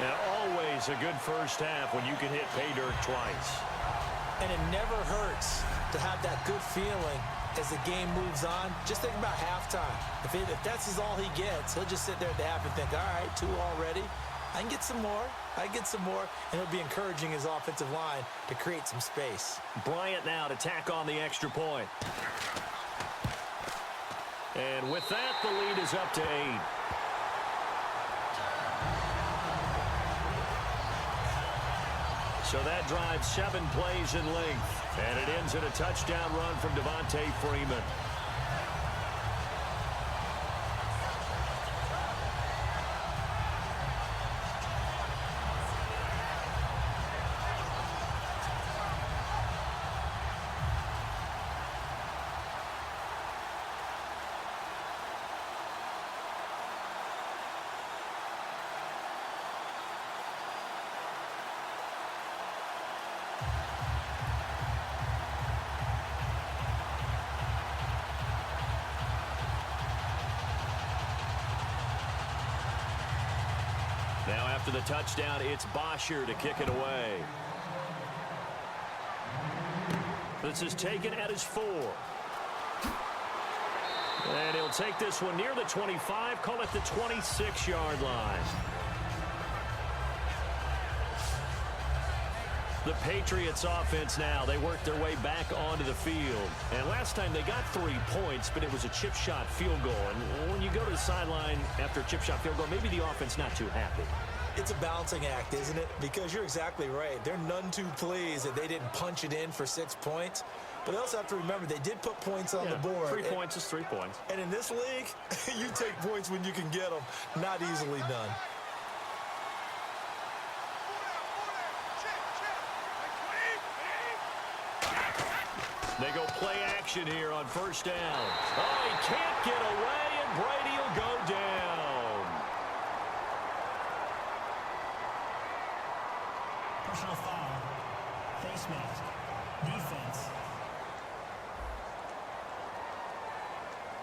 And always a good first half when you can hit pay dirt twice. And it never hurts to have that good feeling as the game moves on. Just think about halftime. If that's all he gets, he'll just sit there at the half and think, all right, 2 already. I can get some more. I can get some more. And he'll be encouraging his offensive line to create some space. Bryant now to tack on the extra point. And with that, the lead is up to 8. So that drives 7 plays in length. And it ends in a touchdown run from Devontae Freeman. Now after the touchdown, it's Bosher to kick it away. This is taken at his 4. And he'll take this one near the 25, call it the 26-yard line. The Patriots offense now, they work their way back onto the field. And last time they got 3 points, but it was a chip shot field goal. And when you go to the sideline after a chip shot field goal, maybe the offense not too happy. It's a balancing act, isn't it? Because you're exactly right. They're none too pleased that they didn't punch it in for 6 points. But they also have to remember they did put points on the board. 3 points is 3 points. And in this league, you take points when you can get them. Not easily done. They go play action here on first down. Oh, he can't get away, and Brady will go down. Personal foul. Face mask. Defense.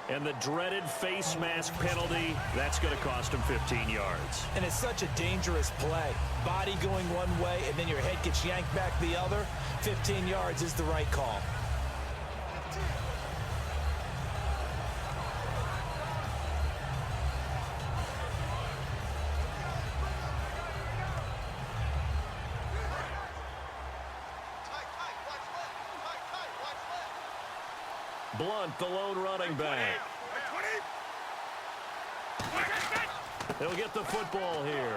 And the dreaded face mask penalty, that's going to cost him 15 yards. And it's such a dangerous play. Body going one way, and then your head gets yanked back the other. 15 yards is the right call. Blunt, the lone running back. He'll get the football here.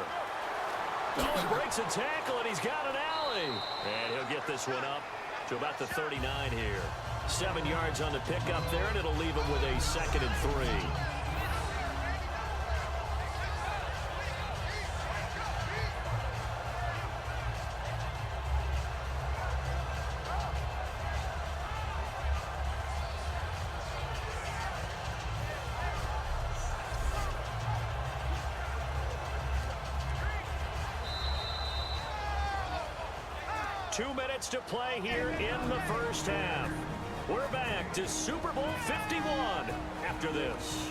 Oh, he breaks a tackle, and he's got an alley. And he'll get this one up to about the 39 here. 7 yards on the pickup there, and it'll leave him with a 2nd and 3. Two minutes to play here in the first half. We're back to Super Bowl 51 after this.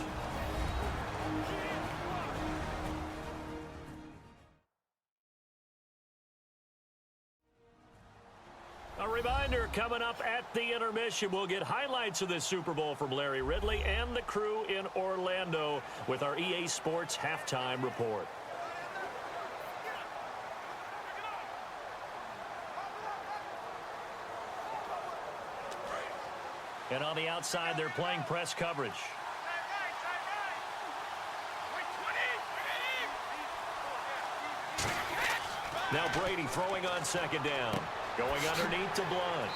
A reminder, coming up at the intermission, we'll get highlights of this Super Bowl from Larry Ridley and the crew in Orlando with our EA Sports halftime report. And on the outside, they're playing press coverage. Now Brady throwing on 2nd down. Going underneath to Blunt.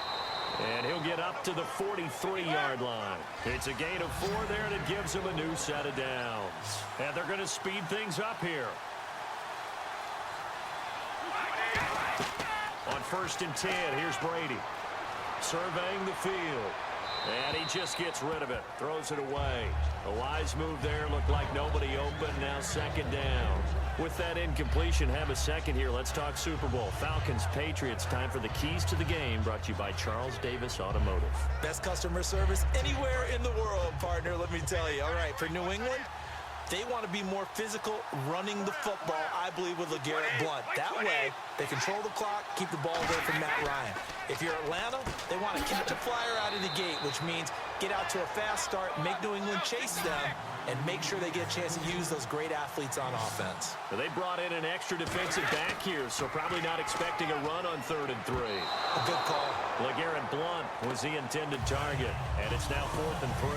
And he'll get up to the 43-yard line. It's a gain of 4 there, and it gives him a new set of downs. And they're going to speed things up here. On 1st and 10, here's Brady. Surveying the field. And he just gets rid of it. Throws it away. A wise move there. Looked like nobody open. Now 2nd down. With that incompletion, have a second here. Let's talk Super Bowl. Falcons, Patriots. Time for the keys to the game. Brought to you by Charles Davis Automotive. Best customer service anywhere in the world, partner, let me tell you. All right, for New England, they want to be more physical running the football, I believe, with LeGarrette Blunt. That way, they control the clock, keep the ball away from Matt Ryan. If you're Atlanta, they want to catch a flyer out of the gate, which means get out to a fast start, make New England chase them, and make sure they get a chance to use those great athletes on offense. Well, they brought in an extra defensive back here, so probably not expecting a run on 3rd and 3. A good call. LeGarrette Blunt was the intended target, and it's now 4th and 3.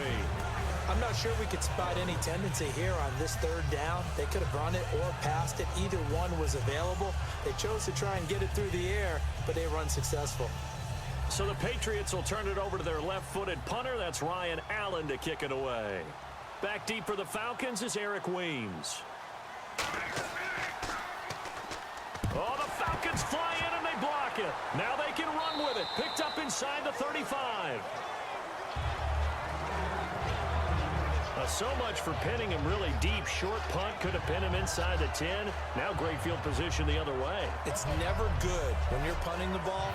I'm not sure we could spot any tendency here on this 3rd down. They could have run it or passed it. Either one was available. They chose to try and get it through the air, but they were unsuccessful. So the Patriots will turn it over to their left-footed punter. That's Ryan Allen to kick it away. Back deep for the Falcons is Eric Weems. Oh, the Falcons fly in and they block it. Now they can run with it. Picked up inside the 35. So much for pinning him really deep. Short punt could have pinned him inside the 10. Now great field position the other way. It's never good when you're punting the ball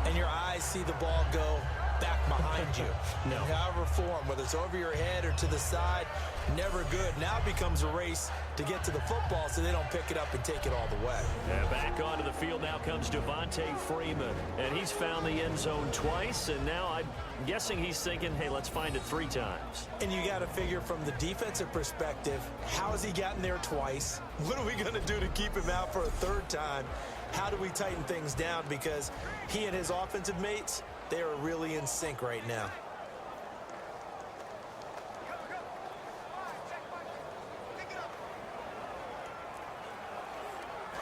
and your eyes see the ball go back behind you. No. However form, whether it's over your head or to the side, never good. Now it becomes a race to get to the football so they don't pick it up and take it all the way. And back onto the field now comes Devontae Freeman. And he's found the end zone twice, and now I'm guessing he's thinking, hey, let's find it 3 times. And you got to figure from the defensive perspective, how has he gotten there twice? What are we going to do to keep him out for a 3rd time? How do we tighten things down? Because he and his offensive mates, they are really in sync right now.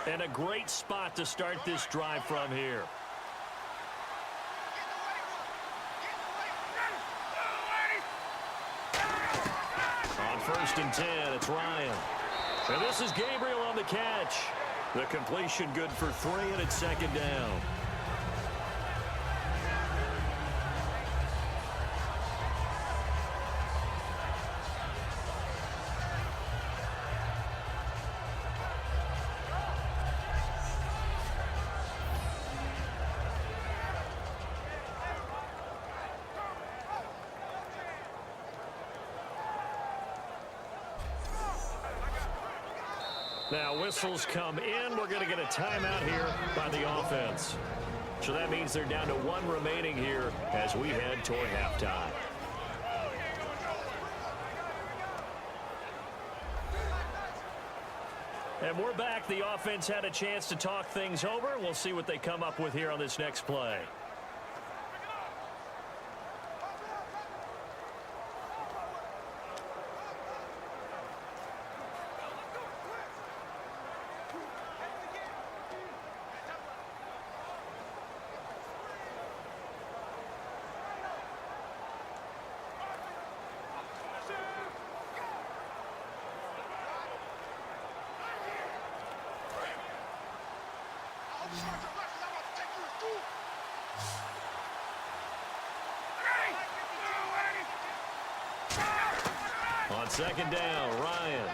And a great spot to start this drive from here. On 1st and 10, it's Ryan. And this is Gabriel on the catch. The completion good for 3, and it's 2nd down. Now whistles come in. We're going to get a timeout here by the offense. So that means they're down to 1 remaining here as we head toward halftime. And we're back. The offense had a chance to talk things over. We'll see what they come up with here on this next play. On second down, Ryan.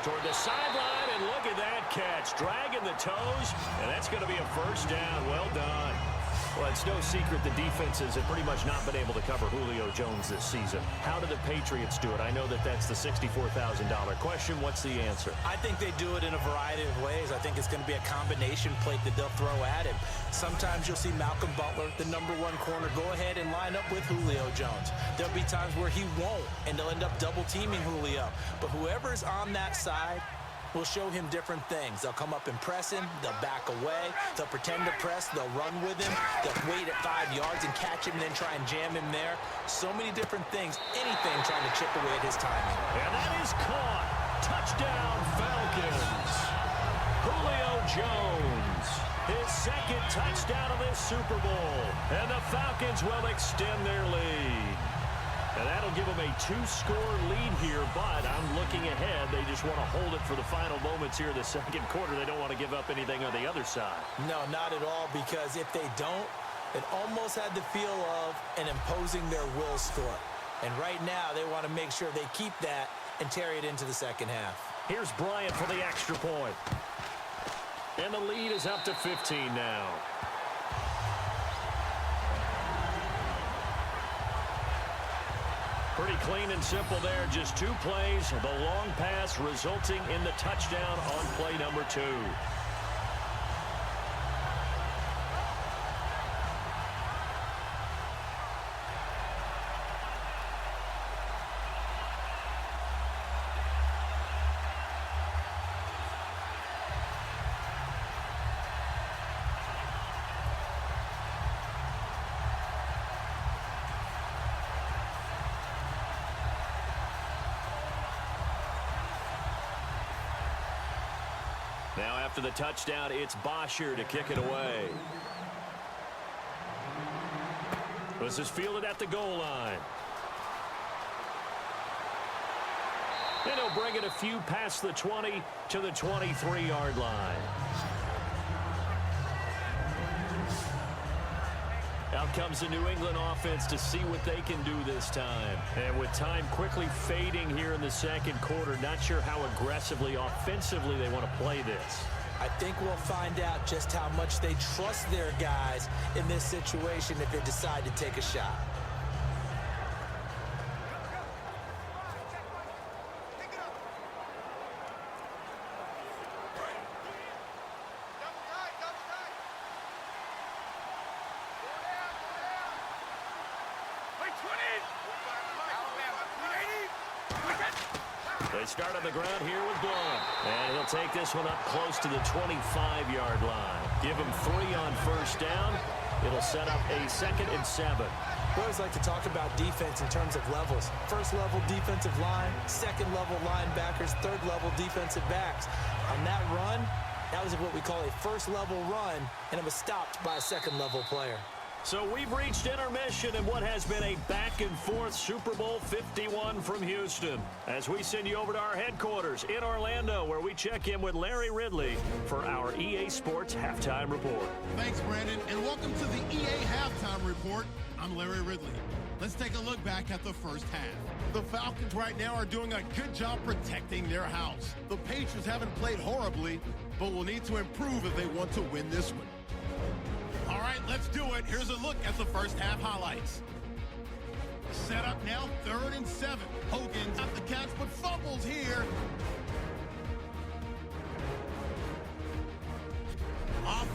Toward the sideline, and look at that catch. Dragging the toes, and that's going to be a first down. Well done. Well, it's no secret the defenses have pretty much not been able to cover Julio Jones this season. How do the Patriots do it? I know that that's the $64,000 question. What's the answer? I think they do it in a variety of ways. I think it's going to be a combination plate that they'll throw at him. Sometimes you'll see Malcolm Butler, the #1 corner, go ahead and line up with Julio Jones. There'll be times where he won't, and they'll end up double-teaming Julio. But whoever's on that side will show him different things. They'll come up and press him. They'll back away. They'll pretend to press. They'll run with him. They'll wait at 5 yards and catch him and then try and jam him there. So many different things. Anything trying to chip away at his timing. And that is caught. Touchdown, Falcons. Julio Jones. His second touchdown of this Super Bowl. And the Falcons will extend their lead. And that'll give them a 2-score lead here, but I'm looking ahead. They just want to hold it for the final moments here in the second quarter. They don't want to give up anything on the other side. No, not at all, because if they don't, it almost had the feel of an imposing their will score. And right now, they want to make sure they keep that and carry it into the second half. Here's Bryant for the extra point. And the lead is up to 15 now. Pretty clean and simple there. Just 2 plays. The long pass resulting in the touchdown on play number 2. Now after the touchdown, it's Bosher to kick it away. This is fielded at the goal line. And he'll bring it a few past the 20 to the 23-yard line. Out comes the New England offense to see what they can do this time. And with time quickly fading here in the second quarter, not sure how aggressively, offensively they want to play this. I think we'll find out just how much they trust their guys in this situation if they decide to take a shot. They start on the ground here with Blount. And he'll take this one up close to the 25-yard line. Give him 3 on first down. It'll set up a 2nd and 7. We always like to talk about defense in terms of levels. First-level defensive line, second-level linebackers, third-level defensive backs. On that run, that was what we call a first-level run, and it was stopped by a second-level player. So we've reached intermission in what has been a back-and-forth Super Bowl 51 from Houston, as we send you over to our headquarters in Orlando, where we check in with Larry Ridley for our EA Sports Halftime Report. Thanks, Brandon, and welcome to the EA Halftime Report. I'm Larry Ridley. Let's take a look back at the first half. The Falcons right now are doing a good job protecting their house. The Patriots haven't played horribly, but will need to improve if they want to win this one. All right, let's do it. Here's a look at the first half highlights. Set up now, 3rd and 7. Hogan's got the catch, but fumbles here.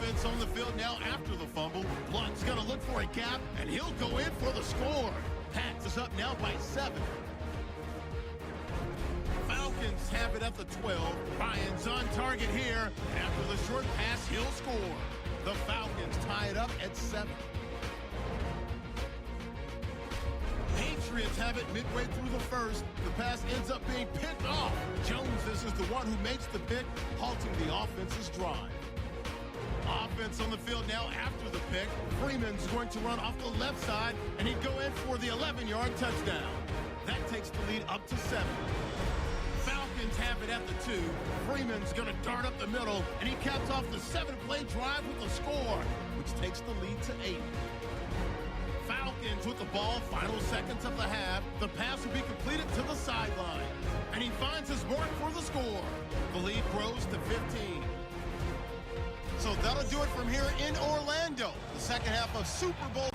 Offense on the field now after the fumble. Blunt's going to look for a gap, and he'll go in for the score. Pats is up now by 7. Falcons have it at the 12. Ryan's on target here. After the short pass, he'll score. The Falcons tie it up at 7. Patriots have it midway through the first. The pass ends up being picked off. Jones, this is the one who makes the pick, halting the offense's drive. Offense on the field now after the pick. Freeman's going to run off the left side, and he'd go in for the 11-yard touchdown. That takes the lead up to 7. Falcons have it at the 2. Freeman's going to dart up the middle, and he caps off the 7-play drive with a score, which takes the lead to 8. Falcons with the ball, final seconds of the half. The pass will be completed to the sideline, and he finds his mark for the score. The lead grows to 15. So that'll do it from here in Orlando. The second half of Super Bowl.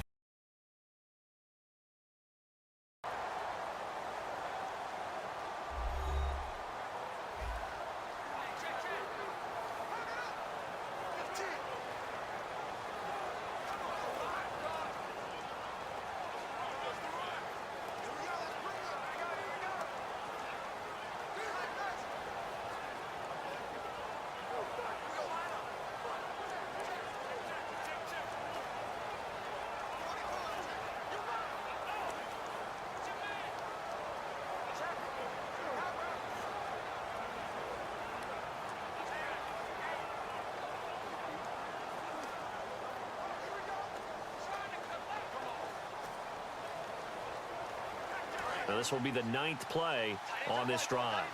Now this will be the 9th play on this drive.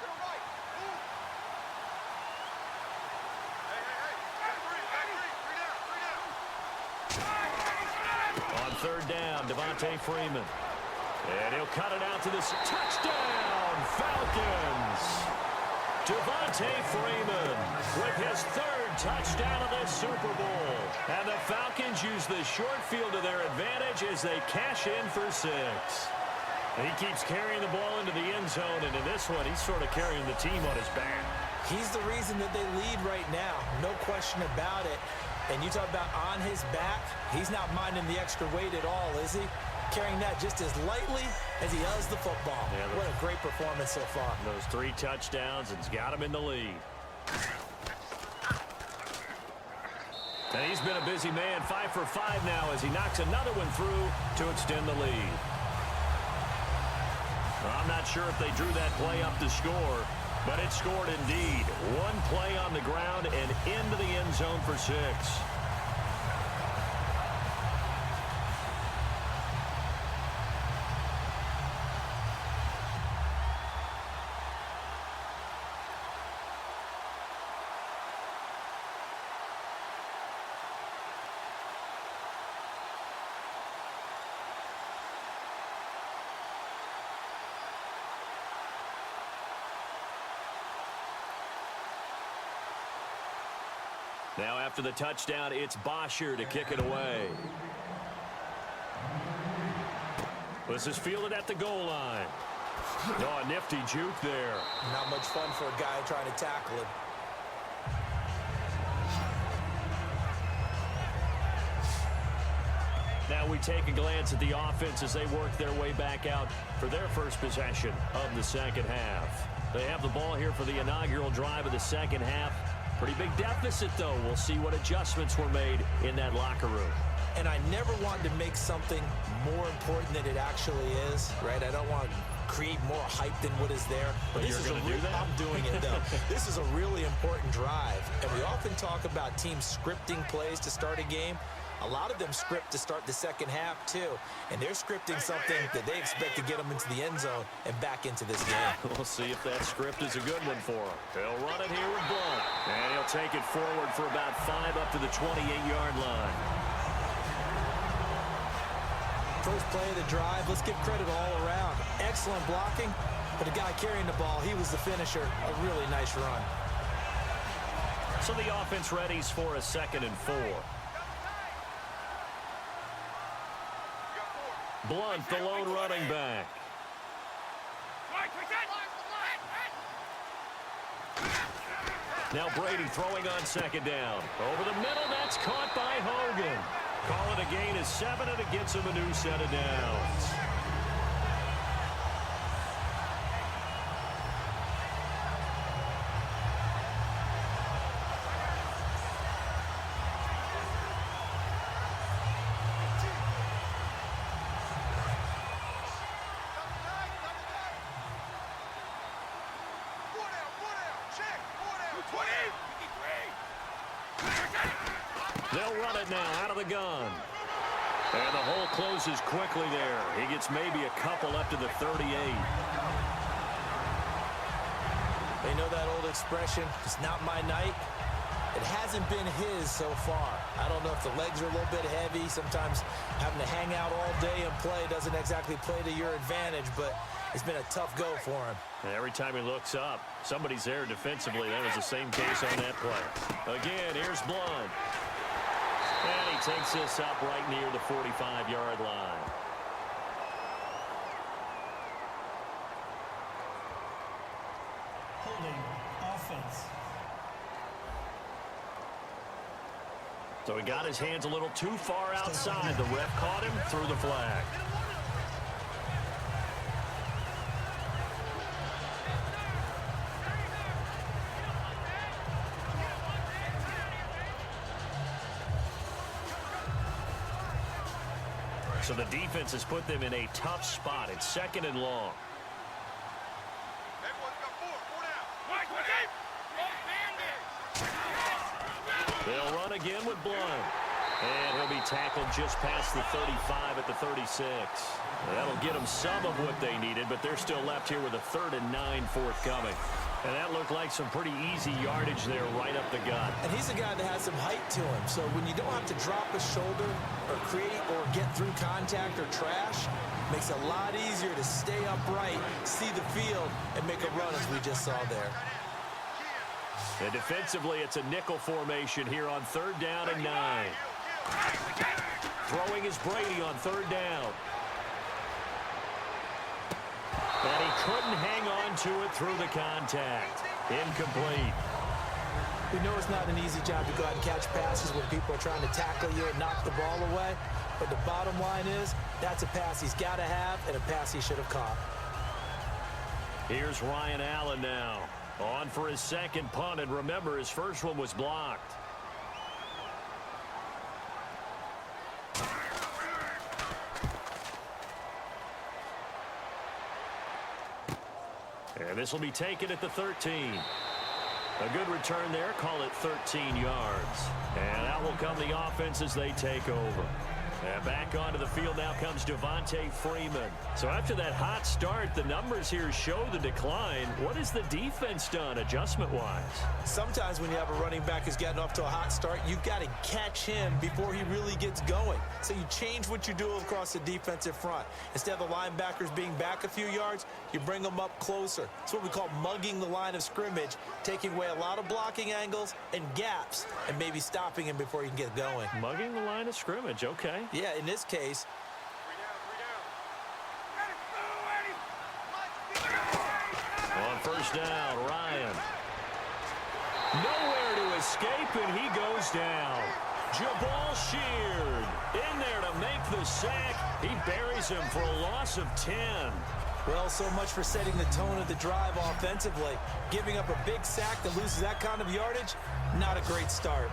On 3rd down, Devontae Freeman. And he'll cut it out to this touchdown, Falcons. Devontae Freeman with his 3rd touchdown of this Super Bowl. And the Falcons use the short field to their advantage as they cash in for 6. He keeps carrying the ball into the end zone, and in this one, he's sort of carrying the team on his back. He's the reason that they lead right now, no question about it. And you talk about on his back, he's not minding the extra weight at all, is he? Carrying that just as lightly as he does the football. Yeah, what a great performance so far. Those 3 touchdowns, it's got him in the lead. And he's been a busy man, 5 for 5 now as he knocks another one through to extend the lead. I'm not sure if they drew that play up to score, but it scored indeed. 1 play on the ground and into the end zone for 6. Now after the touchdown, it's Bosher to kick it away. This is fielded at the goal line. Oh, a nifty juke there. Not much fun for a guy trying to tackle him. Now we take a glance at the offense as they work their way back out for their first possession of the second half. They have the ball here for the inaugural drive of the second half. Pretty big deficit, though. We'll see what adjustments were made in that locker room. And I never want to make something more important than it actually is, right? I don't want to create more hype than what is there. But this is I'm doing it, though. This is a really important drive. And we often talk about teams scripting plays to start a game. A lot of them script to start the second half, too. And they're scripting something that they expect to get them into the end zone and back into this game. We'll see if that script is a good one for him. He'll run it here with Blunt. And he'll take it forward for about 5 up to the 28-yard line. First play of the drive, let's give credit all around. Excellent blocking, but the guy carrying the ball, he was the finisher. A really nice run. So the offense readies for a 2nd and 4. Blunt, the lone running back. Now Brady throwing on second down. Over the middle, that's caught by Hogan. Call it a gain of 7, and it gets him a new set of downs. They'll run it now out of the gun. And the hole closes quickly there. He gets maybe a couple up to the 38. They know that old expression, it's not my night. It hasn't been his so far. I don't know if the legs are a little bit heavy. Sometimes having to hang out all day and play doesn't exactly play to your advantage, but it's been a tough go for him. And every time he looks up, somebody's there defensively. That was the same case on that play. Again, here's Blunt. And he takes this up right near the 45-yard line. Holding offense. So he got his hands a little too far outside. The ref caught him, threw the flag. So the defense has put them in a tough spot. It's second and long. They'll run again with Blunt. And he'll be tackled just past the 35 at the 36. That'll get them some of what they needed, but they're still left here with a 3rd and 9 forthcoming. And that looked like some pretty easy yardage there right up the gut. And he's a guy that has some height to him. So when you don't have to drop a shoulder or create or get through contact or trash, makes it a lot easier to stay upright, see the field, and make a run as we just saw there. And defensively, it's a nickel formation here on 3rd down and 9. Throwing is Brady on 3rd down. And he couldn't hang on to it through the contact. Incomplete. We know it's not an easy job to go out and catch passes when people are trying to tackle you and knock the ball away. But the bottom line is, that's a pass he's got to have and a pass he should have caught. Here's Ryan Allen now. On for his second punt, and remember, his first one was blocked. And this will be taken at the 13. A good return there. Call it 13 yards. And out will come the offense as they take over. And back onto the field now comes Devontae Freeman. So after that hot start, the numbers here show the decline. What has the defense done adjustment-wise? Sometimes when you have a running back who's gotten off to a hot start, you've got to catch him before he really gets going. So you change what you do across the defensive front. Instead of the linebackers being back a few yards, you bring them up closer. It's what we call mugging the line of scrimmage, taking away a lot of blocking angles and gaps, and maybe stopping him before he can get going. Mugging the line of scrimmage, okay. Yeah, in this case. On 1st down, Ryan. Nowhere to escape, and he goes down. Jabal Sheard in there to make the sack. He buries him for a loss of 10. Well, so much for setting the tone of the drive offensively. Giving up a big sack that loses that kind of yardage, not a great start.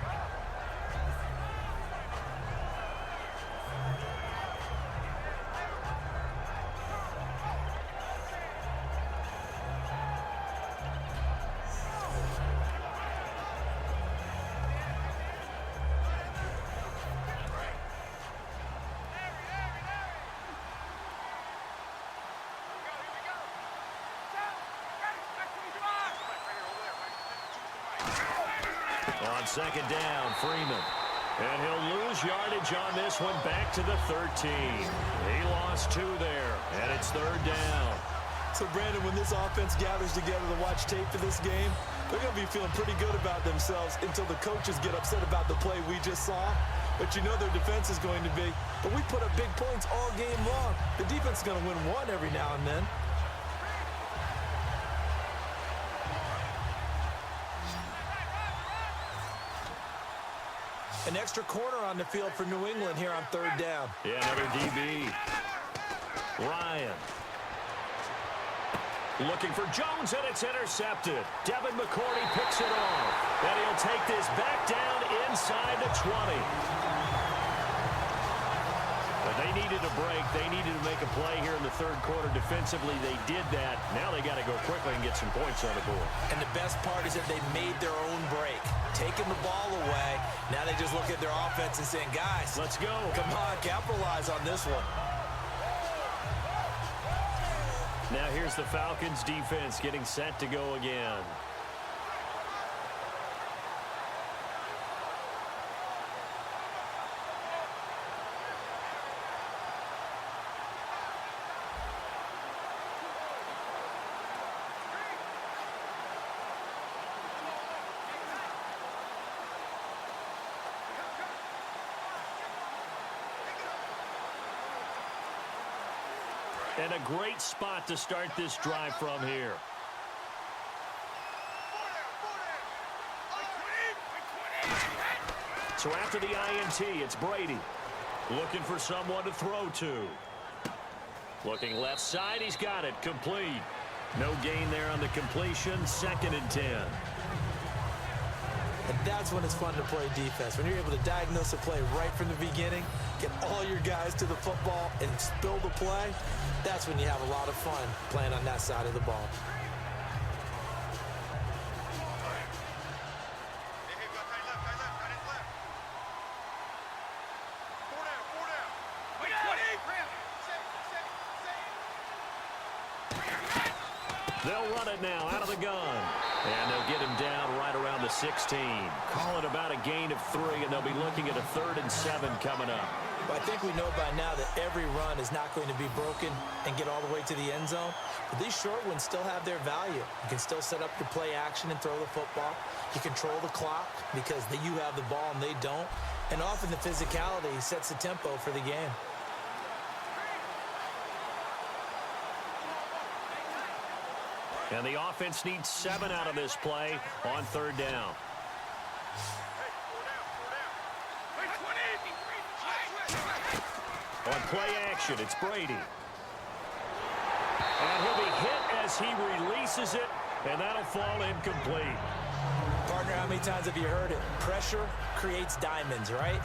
On 2nd down, Freeman. And he'll lose yardage on this one back to the 13. He lost 2 there, and it's 3rd down. So, Brandon, when this offense gathers together to watch tape for this game, they're going to be feeling pretty good about themselves until the coaches get upset about the play we just saw. But you know their defense is going to be. But we put up big points all game long. The defense is going to win one every now and then. An extra corner on the field for New England here on third down. Yeah, another DB. Ryan. Looking for Jones, and it's intercepted. Devin McCourty picks it off. And he'll take this back down inside the 20. But they needed a break. They needed to make a play here in the third quarter. Defensively, they did that. Now they got to go quickly and get some points on the board. And the best part is that they made their own break. Taking the ball away. Now they just look at their offense and saying, guys, let's go. Come on, capitalize on this one. Now here's the Falcons defense getting set to go again. And a great spot to start this drive from here. So after the INT, it's Brady. Looking for someone to throw to. Looking left side, he's got it. Complete. No gain there on the completion. 2nd and 10. And that's when it's fun to play defense. When you're able to diagnose a play right from the beginning, get all your guys to the football, and spill the play, that's when you have a lot of fun playing on that side of the ball. They'll run it now out of the gun. And they'll get him down right around the 16. Call it about a gain of 3, and they'll be looking at a 3rd and 7 coming up. Well, I think we know by now that every run is not going to be broken and get all the way to the end zone. But these short ones still have their value. You can still set up your play action and throw the football. You control the clock because you have the ball and they don't. And often the physicality sets the tempo for the game. And the offense needs 7 out of this play on 3rd down. On play action, it's Brady. And he'll be hit as he releases it, and that'll fall incomplete. Partner, how many times have you heard it? Pressure creates diamonds, right?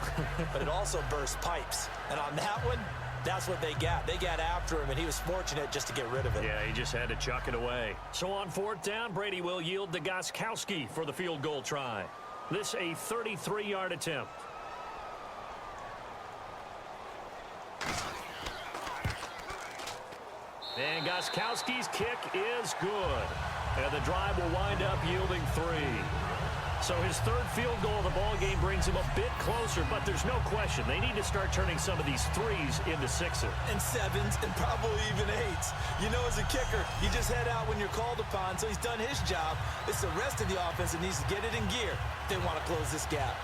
But it also bursts pipes. And on that one, that's what they got. They got after him, and he was fortunate just to get rid of it. Yeah, he just had to chuck it away. So on 4th down, Brady will yield to Gostkowski for the field goal try. This a 33-yard attempt. And Gostkowski's kick is good. And the drive will wind up yielding 3. So his 3rd field goal of the ball game brings him a bit closer, but there's no question they need to start turning some of these 3s into 6s. And 7s and probably even 8s. You know, as a kicker, you just head out when you're called upon, so he's done his job. It's the rest of the offense that needs to get it in gear if they want to close this gap.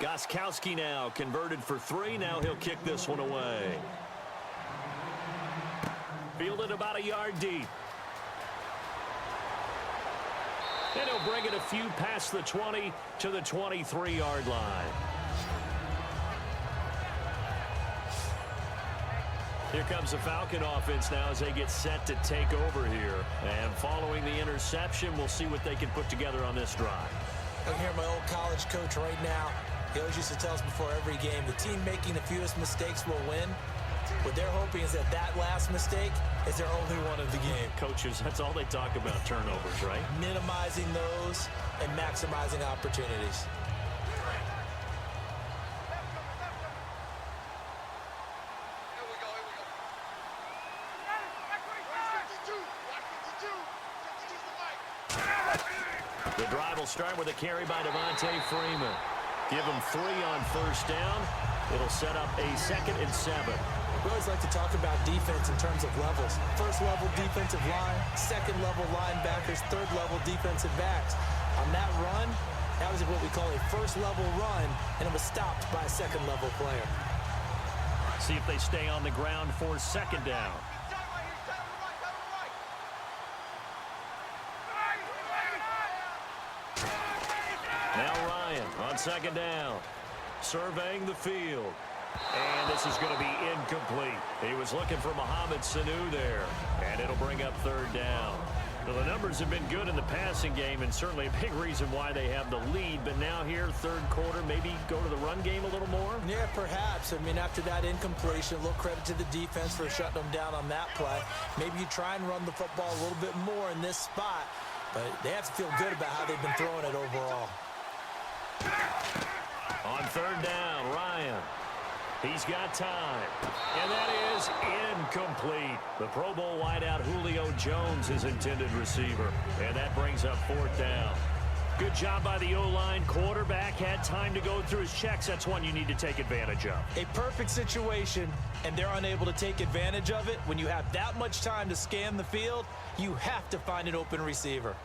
Gostkowski now converted for 3. Now he'll kick this one away. Fielded about a yard deep. And he'll bring it a few past the 20 to the 23-yard line. Here comes the Falcon offense now as they get set to take over here. And following the interception, we'll see what they can put together on this drive. I can hear my old college coach right now. He always used to tell us before every game, the team making the fewest mistakes will win. What they're hoping is that that last mistake is their only one of the game. Coaches, that's all they talk about, turnovers, right? Minimizing those and maximizing opportunities. The drive will start with a carry by Devontae Freeman. Give him 3 on 1st down. It'll set up a 2nd and 7. We always like to talk about defense in terms of levels. 1st level defensive line, 2nd level linebackers, 3rd level defensive backs. On that run, That was what we call a first-level run, and it was stopped by a second-level player. See if they stay on the ground for second down. Now Ryan on second down, surveying the field. And this is going to be incomplete. He was looking for Mohamed Sanu there, and it'll bring up third down. Well, the numbers have been good in the passing game, and certainly a big reason why they have the lead. But now here, third quarter, maybe go to the run game a little more? Yeah, perhaps. I mean, after that incompletion, a little credit to the defense for shutting them down on that play. Maybe you try and run the football a little bit more in this spot, but they have to feel good about how they've been throwing it overall. On third down, Ryan. He's got time. And that is incomplete. The Pro Bowl wideout Julio Jones, his intended receiver. And that brings up fourth down. Good job by the O-line. Quarterback had time to go through his checks. That's one you need to take advantage of. A perfect situation, and they're unable to take advantage of it. When you have that much time to scan the field, you have to find an open receiver.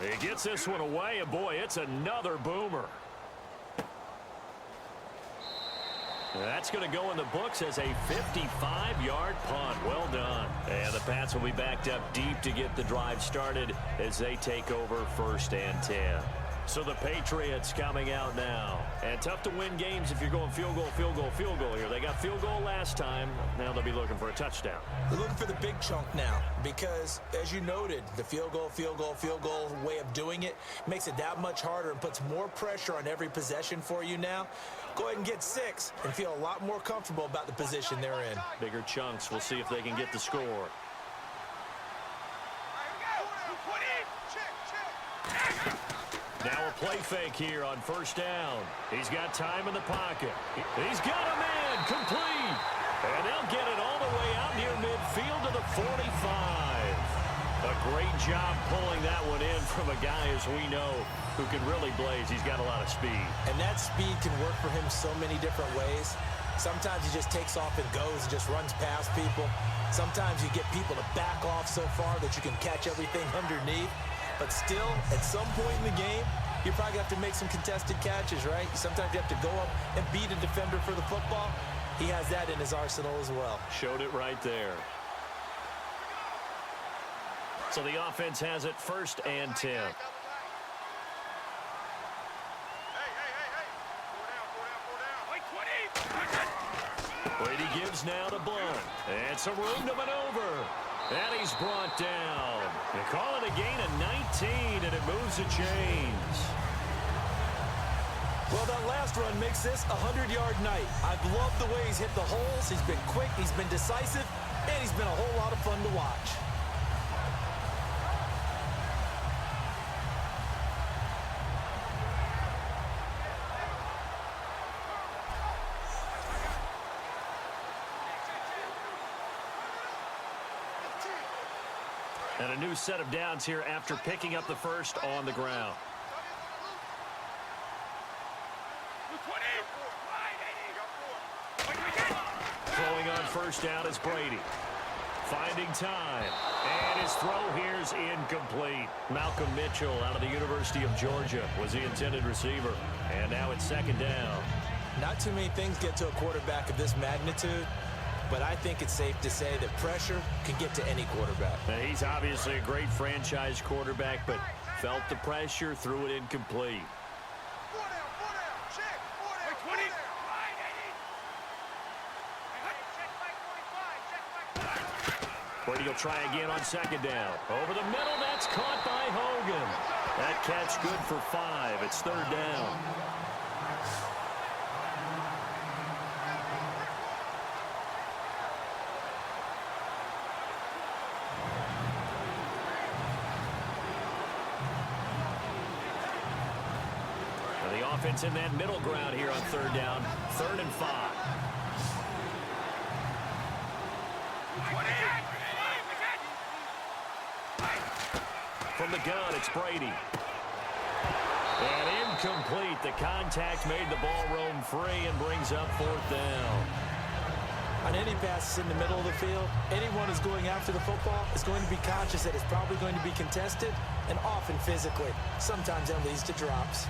He gets this one away, and boy, it's another boomer. That's going to go in the books as a 55-yard punt. Well done. And the Pats will be backed up deep to get the drive started as they take over 1st and 10. So the Patriots coming out now. And tough to win games if you're going field goal, field goal, field goal here. They got field goal last time. Now they'll be looking for a touchdown. They're looking for the big chunk now because, as you noted, the field goal way of doing it makes it that much harder and puts more pressure on every possession for you now. Go ahead and get 6 and feel a lot more comfortable about the position they're in. Bigger chunks. We'll see if they can get the score. Now a play fake here on 1st down. He's got time in the pocket. He's got a man complete. And they'll get it all the way out near midfield to the 45. A great job pulling that one in from a guy, as we know, who can really blaze. He's got a lot of speed. And that speed can work for him so many different ways. Sometimes he just takes off and goes and just runs past people. Sometimes you get people to back off so far that you can catch everything underneath. But still, at some point in the game, you probably have to make some contested catches, right? Sometimes you have to go up and beat a defender for the football. He has that in his arsenal as well. Showed it right there. So the offense has it 1st and 10. Brady gives now to Blunt. And some room to maneuver. And he's brought down. They call it a gain of 19, and it moves the chains. Well, that last run makes this a 100-yard night. I've loved the way he's hit the holes. He's been quick, he's been decisive, and he's been a whole lot of fun to watch. And a new set of downs here after picking up the first on the ground. Throwing on 1st down is Brady. Finding time. And his throw here is incomplete. Malcolm Mitchell out of the University of Georgia was the intended receiver. And now it's 2nd down. Not too many things get to a quarterback of this magnitude. But I think it's safe to say that pressure can get to any quarterback. Now, he's obviously a great franchise quarterback, but felt the pressure, threw it incomplete. Brady will try again on 2nd down. Over the middle, that's caught by Hogan. That catch good for 5. It's 3rd down. Offense in that middle ground here on 3rd down. 3rd and 5. From the gun, it's Brady. And incomplete. The contact made the ball roam free and brings up 4th down. On any passes in the middle of the field, anyone who's going after the football is going to be conscious that it's probably going to be contested, and often physically. Sometimes that leads to drops.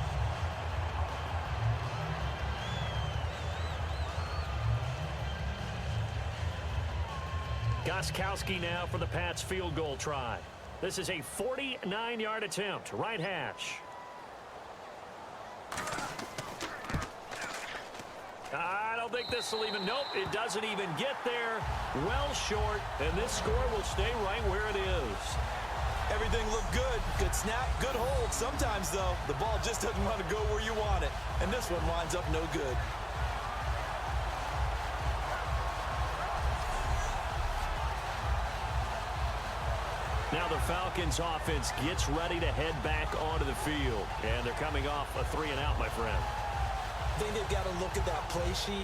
Gostkowski now for the Pats field goal try. This is a 49-yard attempt, right hash. I don't think this will even, nope, it doesn't even get there. Well short, and this score will stay right where it is. Everything looked good. Good snap, good hold. Sometimes, though, the ball just doesn't want to go where you want it. And this one winds up no good. Now the Falcons offense gets ready to head back onto the field. And they're coming off a 3-and-out, my friend. I think they've got to look at that play sheet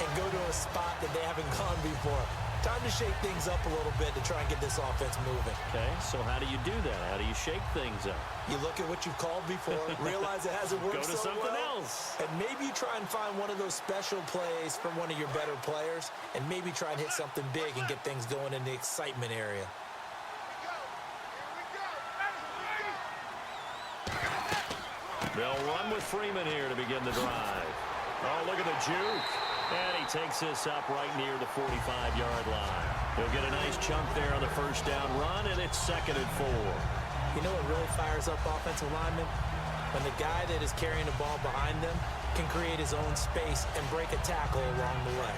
and go to a spot that they haven't gone before. Time to shake things up a little bit to try and get this offense moving. Okay, so how do you do that? How do you shake things up? You look at what you've called before, realize it hasn't worked so well. Go to something else. And maybe you try and find one of those special plays from one of your better players, and maybe try and hit something big and get things going in the excitement area. They'll run with Freeman here to begin the drive. Oh, look at the juke. And he takes this up right near the 45-yard line. He'll get a nice chunk there on the first down run, and it's 2nd and 4. You know what really fires up offensive linemen? When the guy that is carrying the ball behind them can create his own space and break a tackle along the way.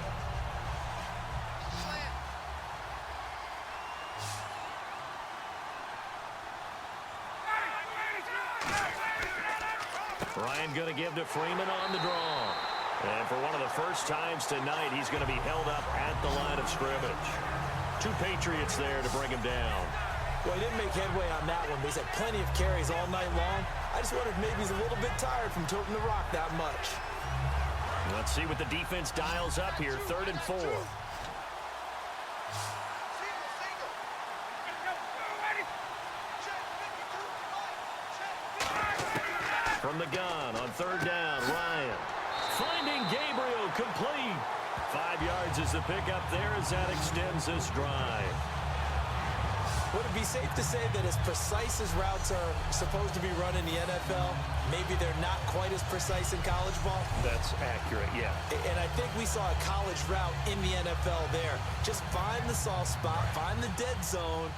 Ryan going to give to Freeman on the draw. And for one of the first times tonight, he's going to be held up at the line of scrimmage. 2 Patriots there to bring him down. Well, he didn't make headway on that one, but he's had plenty of carries all night long. I just wonder if maybe he's a little bit tired from toting the rock that much. Let's see what the defense dials up here. 3rd and 4. From the gun on 3rd down, Ryan. Finding Gabriel, complete. 5 yards is the pickup there as that extends this drive. Would it be safe to say that as precise as routes are supposed to be run in the NFL, maybe they're not quite as precise in college ball? That's accurate, yeah. And I think we saw a college route in the NFL there. Just find the soft spot, find the dead zone,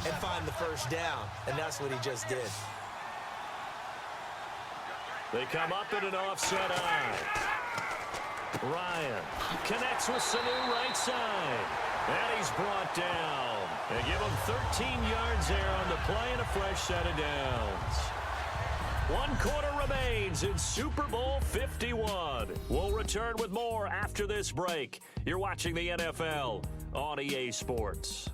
and find the first down. And that's what he just did. They come up in an offset eye. Ryan connects with Sanu right side. And he's brought down. They give him 13 yards there on the play and a fresh set of downs. 1 quarter remains in Super Bowl 51. We'll return with more after this break. You're watching the NFL on EA Sports.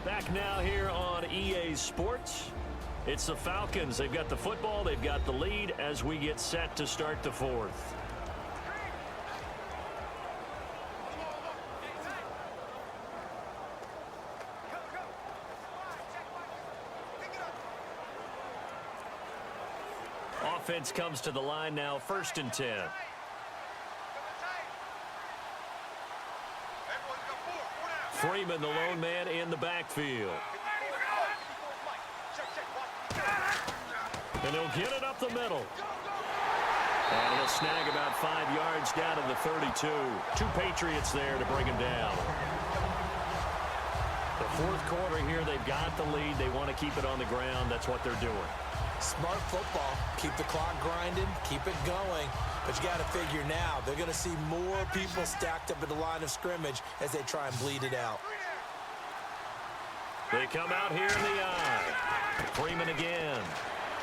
Back now here on EA Sports. It's the Falcons. They've got the football. They've got the lead as we get set to start the 4th. Offense comes to the line now, 1st and 10. Freeman, the lone man in the backfield. And he'll get it up the middle. And he'll snag about 5 yards down to the 32. 2 Patriots there to bring him down. The 4th quarter here, they've got the lead. They want to keep it on the ground. That's what they're doing. Smart football. Keep the clock grinding. Keep it going. But you got to figure now, they're going to see more people stacked up at the line of scrimmage as they try and bleed it out. They come out here in the eye. Freeman again.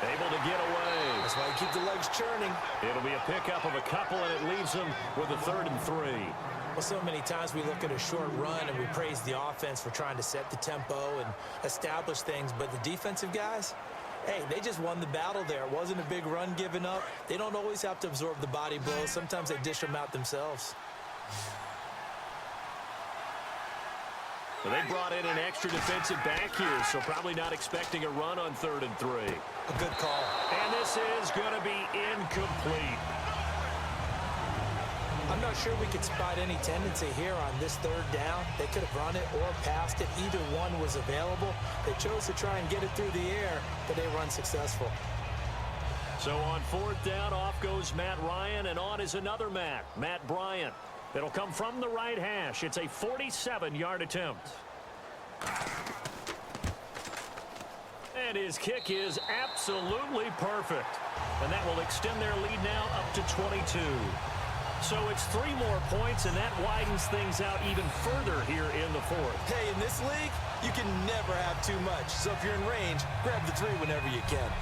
Able to get away. That's why you keep the legs churning. It'll be a pickup of a couple, and it leaves them with a 3rd and 3. Well, so many times we look at a short run and we praise the offense for trying to set the tempo and establish things, but the defensive guys, hey, they just won the battle there. It wasn't a big run given up. They don't always have to absorb the body blows. Sometimes they dish them out themselves. Well, they brought in an extra defensive back here, so probably not expecting a run on 3rd and 3. A good call. And this is going to be incomplete. not sure we could spot any tendency here on this third down. They could have run it or passed it. Either one was available. They chose to try and get it through the air, but they were unsuccessful. So on fourth down, off goes Matt Ryan, and on is another Matt Bryant. It'll come from the right hash. It's a 47-yard attempt. And his kick is absolutely perfect. And that will extend their lead now up to 22. So it's 3 more points, and that widens things out even further here in the fourth. Hey, in this league, you can never have too much. So if you're in range, grab the 3 whenever you can.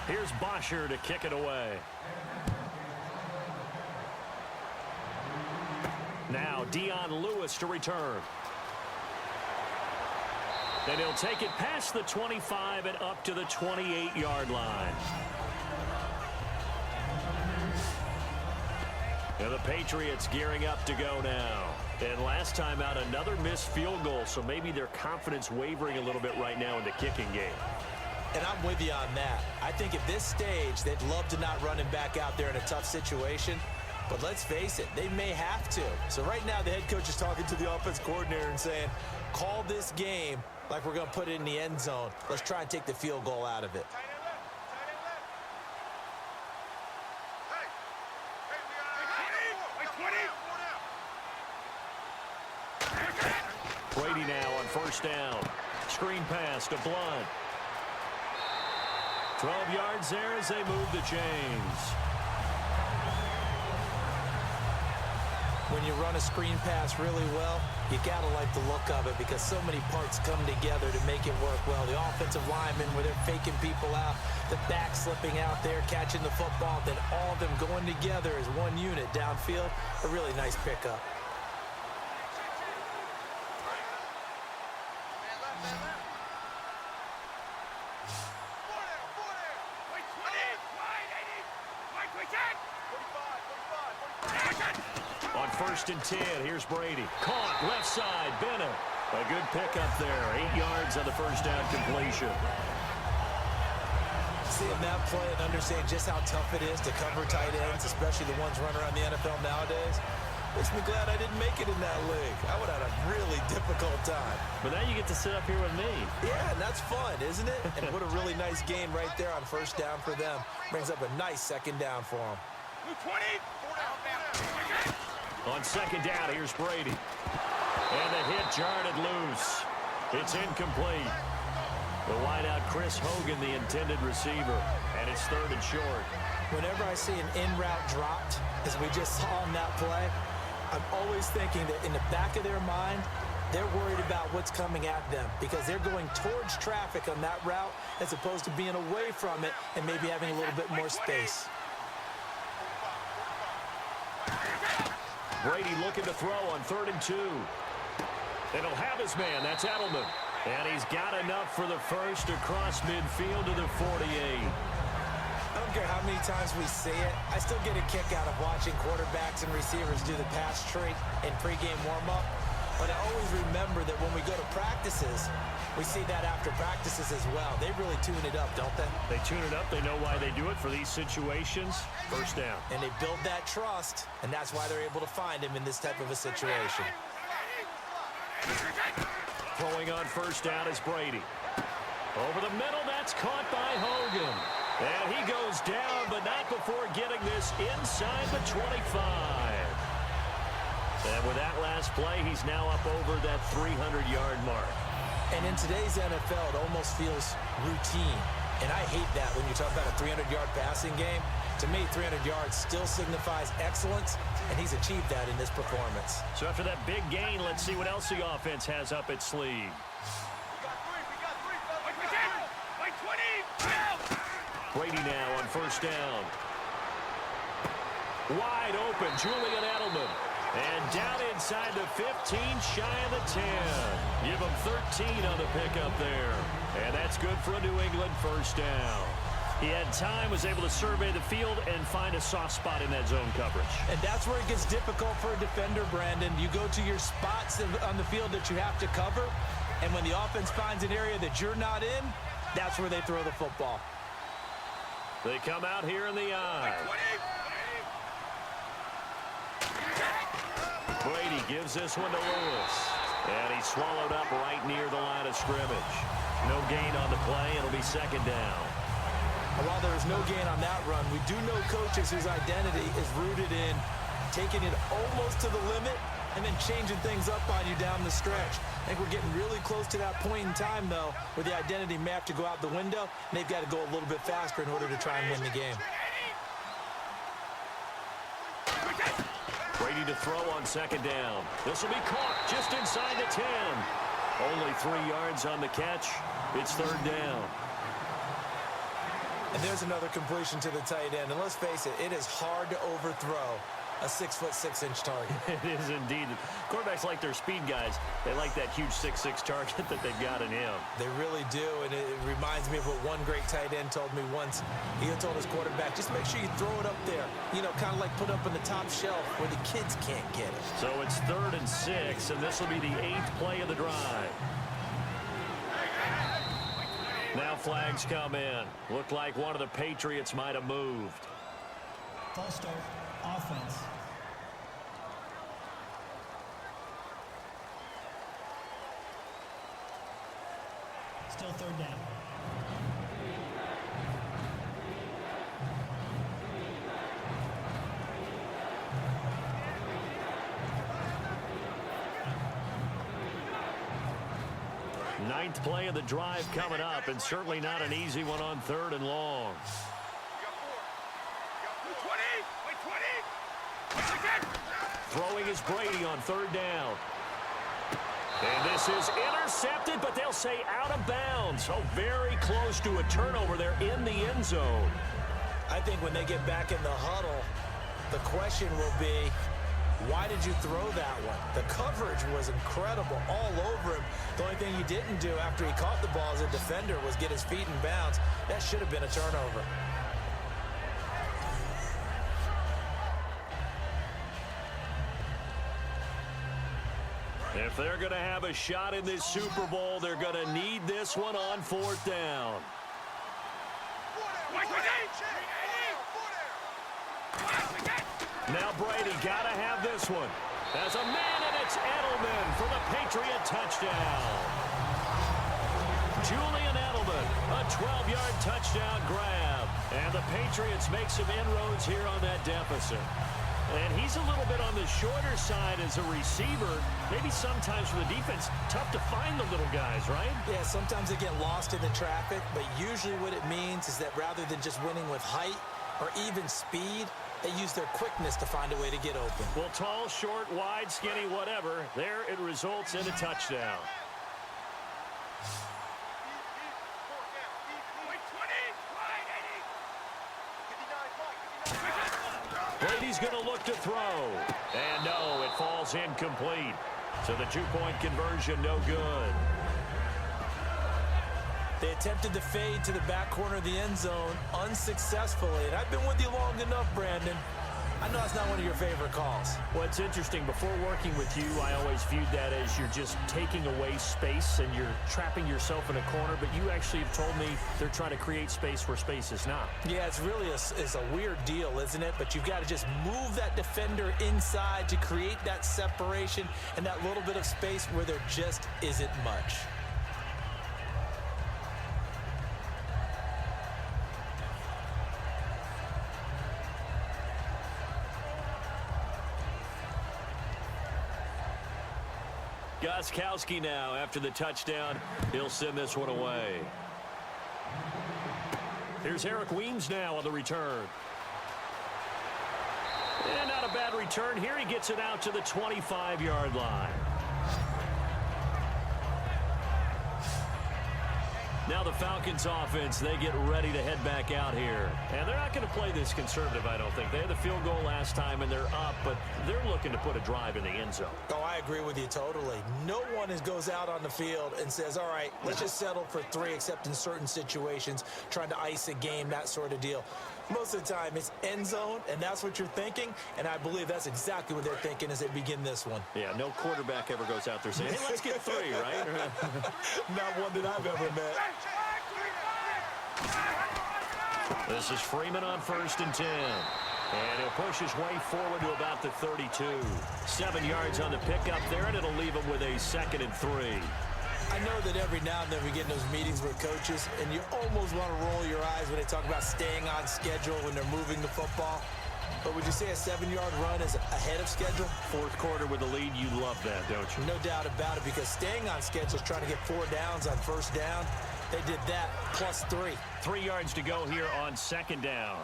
Here's Bosher to kick it away. Now Dion Lewis to return. Then he'll take it past the 25 and up to the 28-yard line. And the Patriots gearing up to go now. And last time out, another missed field goal, so maybe their confidence wavering a little bit right now in the kicking game. And I'm with you on that. I think at this stage, they'd love to not run him back out there in a tough situation. But let's face it, they may have to. So right now, the head coach is talking to the offense coordinator and saying, call this game like we're going to put it in the end zone. Let's try and take the field goal out of it. Brady now on first down. Screen pass to Blunt. 12 yards there as they move the chains. When you run a screen pass really well, you got to like the look of it because so many parts come together to make it work well. The offensive linemen, where they're faking people out, the back slipping out there, catching the football, then all of them going together as one unit downfield. A really nice pickup. On 1st and 10, here's Brady. Caught, left side, Bennett. A good pickup there. 8 yards on the first down completion. Seeing that play and understanding just how tough it is to cover tight ends, especially the ones running around the NFL nowadays, makes me glad I didn't make it in that league. I would have had a really difficult time. But now you get to sit up here with me. Yeah, and that's fun, isn't it? And what a really nice game right there on first down for them. Brings up a nice second down for them. 20. On second down, here's Brady. And the hit jarred it loose. It's incomplete. The wideout, Chris Hogan, the intended receiver. And it's 3rd and short. Whenever I see an in-route dropped, as we just saw on that play, I'm always thinking that in the back of their mind, they're worried about what's coming at them because they're going towards traffic on that route as opposed to being away from it and maybe having a little bit more space. Brady looking to throw on 3rd and 2. And he'll have his man. That's Edelman. And he's got enough for the first across midfield to the 48. I don't care how many times we see it. I still get a kick out of watching quarterbacks and receivers do the pass trick in pregame warm-up. But I always remember that when we go to practices, we see that after practices as well. They really tune it up, don't they? They tune it up. They know why they do it for these situations. First down. And they build that trust, and that's why they're able to find him in this type of a situation. Throwing on first down is Brady. Over the middle, that's caught by Hogan. And he goes down, but not before getting this inside the 25. And with that last play, he's now up over that 300-yard mark. And in today's NFL, it almost feels routine. And I hate that when you talk about a 300-yard passing game. To me, 300 yards still signifies excellence, and he's achieved that in this performance. So after that big gain, let's see what else the offense has up its sleeve. Brady now on first down. Wide open, Julian Edelman. And down inside the 15, shy of the 10. Give them 13 on the pickup there. And that's good for a New England first down. He had time, was able to survey the field and find a soft spot in that zone coverage. And that's where it gets difficult for a defender, Brandon. You go to your spots on the field that you have to cover, and when the offense finds an area that you're not in, that's where they throw the football. They come out here in the eye. Brady gives this one to Lewis. And he's swallowed up right near the line of scrimmage. No gain on the play. It'll be second down. While there is no gain on that run, we do know coaches whose identity is rooted in taking it almost to the limit and then changing things up on you down the stretch. I think we're getting really close to that point in time, though, where the identity may have to go out the window, and they've got to go a little bit faster in order to try and win the game. Brady to throw on second down. This will be caught just inside the 10. Only 3 yards on the catch. It's third down. And there's another completion to the tight end. And let's face it, it is hard to overthrow a 6'6" target. It is indeed. Quarterbacks like their speed guys. They like that huge 6'6" target that they've got in him. They really do, and it reminds me of what one great tight end told me once. He told his quarterback, just make sure you throw it up there. You know, kind of like put up on the top shelf where the kids can't get it. So it's 3rd and 6, and this will be the 8th play of the drive. Now flags come in. Looked like one of the Patriots might have moved. False start, offense. Still third down. Ninth play of the drive coming up, and certainly not an easy one on 3rd and long. Throwing is Brady on 3rd down. And this is intercepted, but they'll say out of bounds. Oh, very close to a turnover there in the end zone. I think when they get back in the huddle, the question will be, why did you throw that one? The coverage was incredible all over him. The only thing he didn't do after he caught the ball as a defender was get his feet in bounds. That should have been a turnover. If they're going to have a shot in this Super Bowl, they're going to need this one on 4th down. Now Brady got to have this one. As a man, and it's Edelman for the Patriot touchdown. Julian Edelman, a 12-yard touchdown grab. And the Patriots make some inroads here on that deficit. And he's a little bit on the shorter side as a receiver. Maybe sometimes for the defense, tough to find the little guys, right? Yeah, sometimes they get lost in the traffic, but usually what it means is that rather than just winning with height or even speed, they use their quickness to find a way to get open. Well, tall, short, wide, skinny, whatever, there it results in a touchdown. Brady's going to look to throw. And no, it falls incomplete. So the 2-point conversion, no good. They attempted to fade to the back corner of the end zone unsuccessfully. And I've been with you long enough, Brandon. I know it's not one of your favorite calls. Well, it's interesting. Before working with you, I always viewed that as you're just taking away space and you're trapping yourself in a corner. But you actually have told me they're trying to create space where space is not. Yeah, it's really a weird deal, isn't it? But you've got to just move that defender inside to create that separation and that little bit of space where there just isn't much. Gostkowski now after the touchdown. He'll send this one away. Here's Eric Weems now on the return. And not a bad return here. He gets it out to the 25-yard line. Now the Falcons offense, they get ready to head back out here. And they're not going to play this conservative, I don't think. They had the field goal last time, and they're up, but they're looking to put a drive in the end zone. Oh, I agree with you totally. No one goes out on the field and says, all right, let's just settle for 3, except in certain situations, trying to ice a game, that sort of deal. Most of the time, it's end zone, and that's what you're thinking, and I believe that's exactly what they're thinking as they begin this one. Yeah, no quarterback ever goes out there saying, hey, let's get 3, right? Not one that I've ever met. This is Freeman on 1st and 10. And he'll push his way forward to about the 32. 7 yards on the pickup there, and it'll leave him with a 2nd and 3. I know that every now and then we get in those meetings with coaches, and you almost want to roll your eyes when they talk about staying on schedule when they're moving the football. But would you say a 7-yard run is ahead of schedule? 4th quarter with the lead, you love that, don't you? No doubt about it, because staying on schedule is trying to get 4 downs on 1st down. They did that plus 3. 3 yards to go here on 2nd down.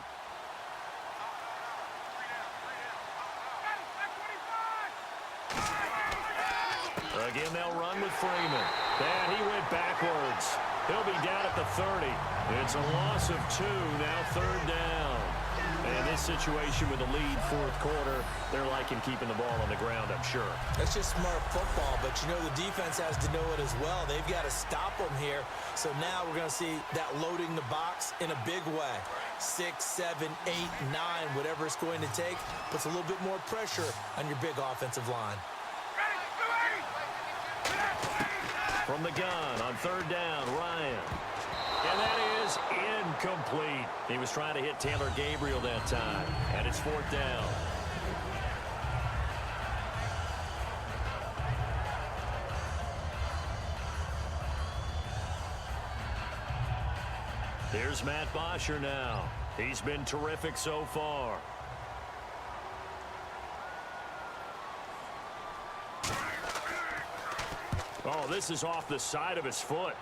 Again, they'll run with Freeman. And he went backwards. He'll be down at the 30. It's a loss of 2, now 3rd down. And this situation with the lead 4th quarter, they're liking keeping the ball on the ground, I'm sure. That's just smart football, but you know the defense has to know it as well. They've got to stop them here. So now we're going to see that loading the box in a big way. 6, 7, 8, 9, whatever it's going to take, puts a little bit more pressure on your big offensive line. From the gun on 3rd down, Ryan. And that is incomplete. He was trying to hit Taylor Gabriel that time. And it's 4th down. Here's Matt Bosher now. He's been terrific so far. Oh, this is off the side of his foot.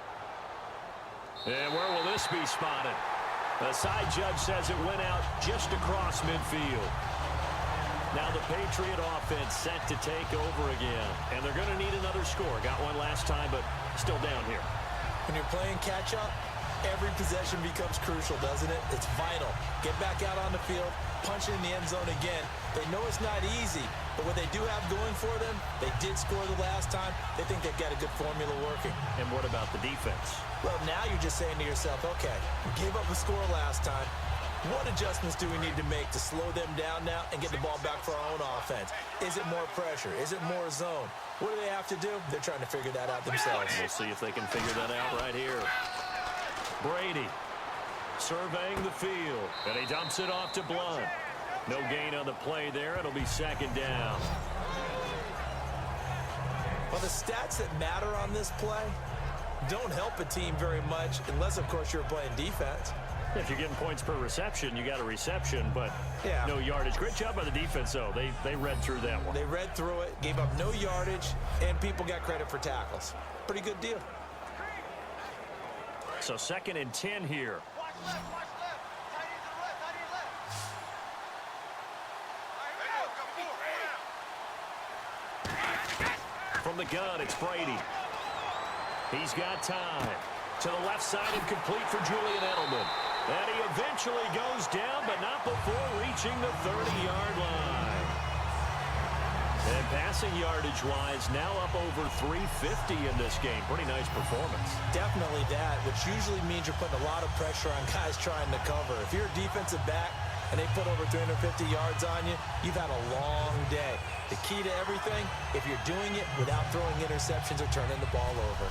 And where will this be spotted? The side judge says it went out just across midfield. Now the Patriot offense set to take over again. And they're going to need another score. Got one last time, but still down here. When you're playing catch-up, every possession becomes crucial, doesn't it? It's vital. Get back out on the field, punch it in the end zone again. They know it's not easy, but what they do have going for them, they did score the last time. They think they've got a good formula working. And what about the defense? Well, now you're just saying to yourself, okay, we gave up a score last time. What adjustments do we need to make to slow them down now and get the ball back for our own offense? Is it more pressure? Is it more zone? What do they have to do? They're trying to figure that out themselves. We'll see if they can figure that out right here. Brady surveying the field, and he dumps it off to Blunt. No gain on the play there. It'll be 2nd down. Well, the stats that matter on this play don't help a team very much unless, of course, you're playing defense. If you're getting points per reception, you got a reception, but yeah, no yardage. Great job by the defense, though. They read through that one. They read through it, gave up no yardage, and people got credit for tackles. Pretty good deal. So 2nd and 10 here. Watch left, watch left. Tight end to the left, tight end left. From the gun, it's Brady. He's got time. To the left side and complete for Julian Edelman. And he eventually goes down, but not before reaching the 30-yard line. And passing yardage-wise, now up over 350 in this game. Pretty nice performance. Definitely that, which usually means you're putting a lot of pressure on guys trying to cover. If you're a defensive back and they put over 350 yards on you, you've had a long day. The key to everything, if you're doing it without throwing interceptions or turning the ball over.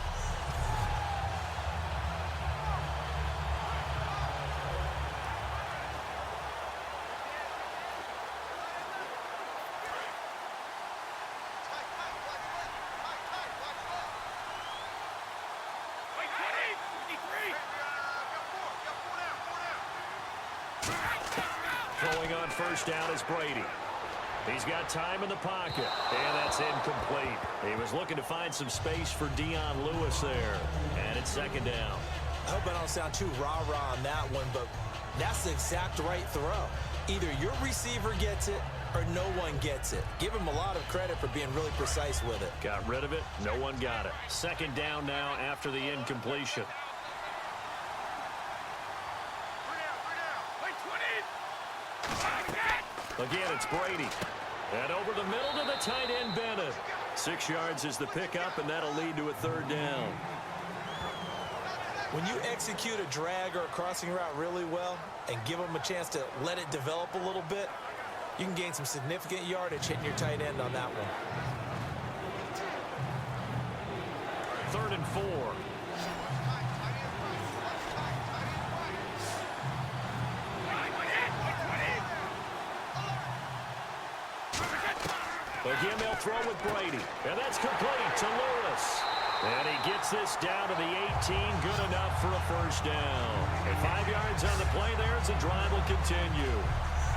Throwing on 1st down is Brady. He's got time in the pocket, and that's incomplete. He was looking to find some space for Dion Lewis there, and it's 2nd down. I hope I don't sound too rah-rah on that one, but that's the exact right throw. Either your receiver gets it or no one gets it. Give him a lot of credit for being really precise with it. Got rid of it. No one got it. 2nd down now after the incompletion. Again, it's Brady. And over the middle to the tight end, Bennett. 6 yards is the pickup, and that'll lead to a third down. When you execute a drag or a crossing route really well and give them a chance to let it develop a little bit, you can gain some significant yardage hitting your tight end on that one. 3rd and 4. Again, they'll throw with Brady. And that's complete to Lewis. And he gets this down to the 18. Good enough for a first down. And 5 yards on the play there as the drive will continue.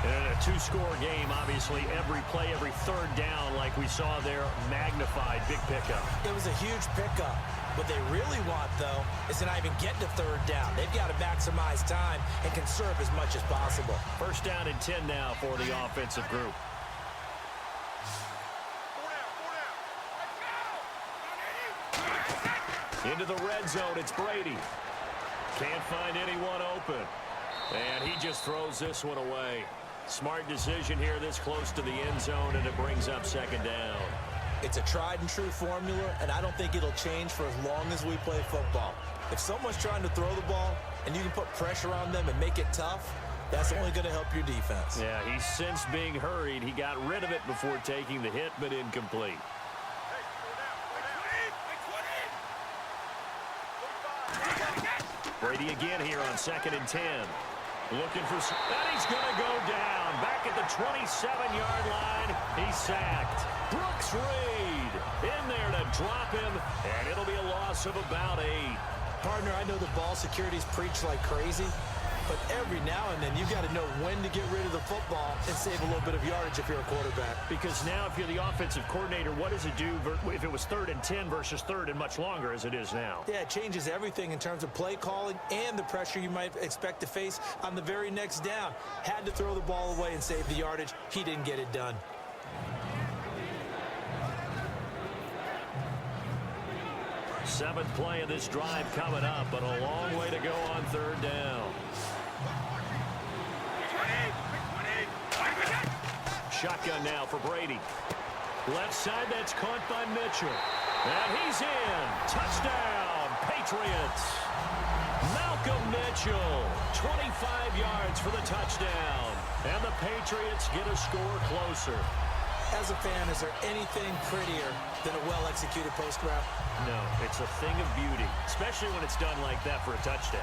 And a two-score game, obviously, every play, every third down, like we saw there, magnified, big pickup. It was a huge pickup. What they really want, though, is to not even get to third down. They've got to maximize time and conserve as much as possible. First down and 10 now for the offensive group. Into the red zone, it's Brady. Can't find anyone open. And he just throws this one away. Smart decision here this close to the end zone, and it brings up second down. It's a tried-and-true formula, and I don't think it'll change for as long as we play football. If someone's trying to throw the ball, and you can put pressure on them and make it tough, that's only going to help your defense. Yeah, he's since being hurried. He got rid of it before taking the hit, but incomplete. Brady again here on 2nd and 10. Looking for... And he's going to go down. Back at the 27-yard line. He's sacked. Brooks Reed in there to drop him. And it'll be a loss of about 8. Partner, I know the ball security's preached like crazy, but every now and then you've got to know when to get rid of the football and save a little bit of yardage if you're a quarterback. Because now if you're the offensive coordinator, what does it do if it was 3rd and 10 versus 3rd and much longer as it is now? Yeah, it changes everything in terms of play calling and the pressure you might expect to face on the very next down. Had to throw the ball away and save the yardage. He didn't get it done. Seventh play of this drive coming up, but a long way to go on 3rd down. Shotgun now for Brady. Left side, that's caught by Mitchell. And he's in. Touchdown, Patriots. Malcolm Mitchell, 25 yards for the touchdown. And the Patriots get a score closer. As a fan, is there anything prettier than a well-executed post route? No, it's a thing of beauty, especially when it's done like that for a touchdown.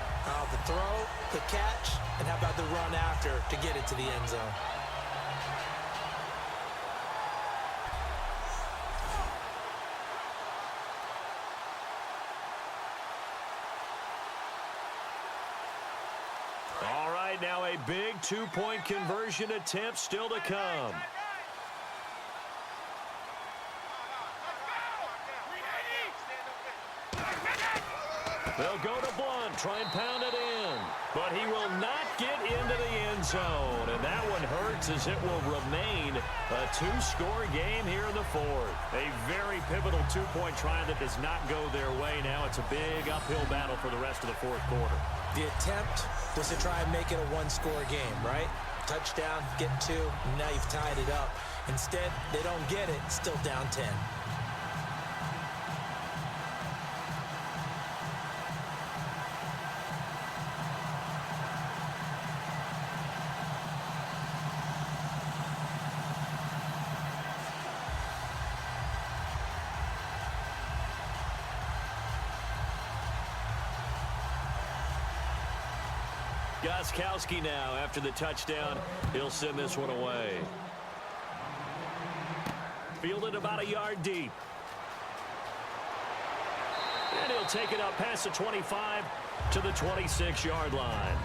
The throw, the catch, and how about the run after to get it to the end zone? All right, now a big two-point conversion attempt still to come. They'll go to Blunt, try and pound it in. But he will not get into the end zone. And that one hurts as it will remain a two-score game here in the 4th. A very pivotal two-point try that does not go their way. Now it's a big uphill battle for the rest of the 4th quarter. The attempt was to try and make it a one-score game, right? Touchdown, get 2, and now you've tied it up. Instead, they don't get it, still down 10. Gostkowski now after the touchdown. He'll send this one away. Fielded about a yard deep. And he'll take it up past the 25 to the 26-yard line.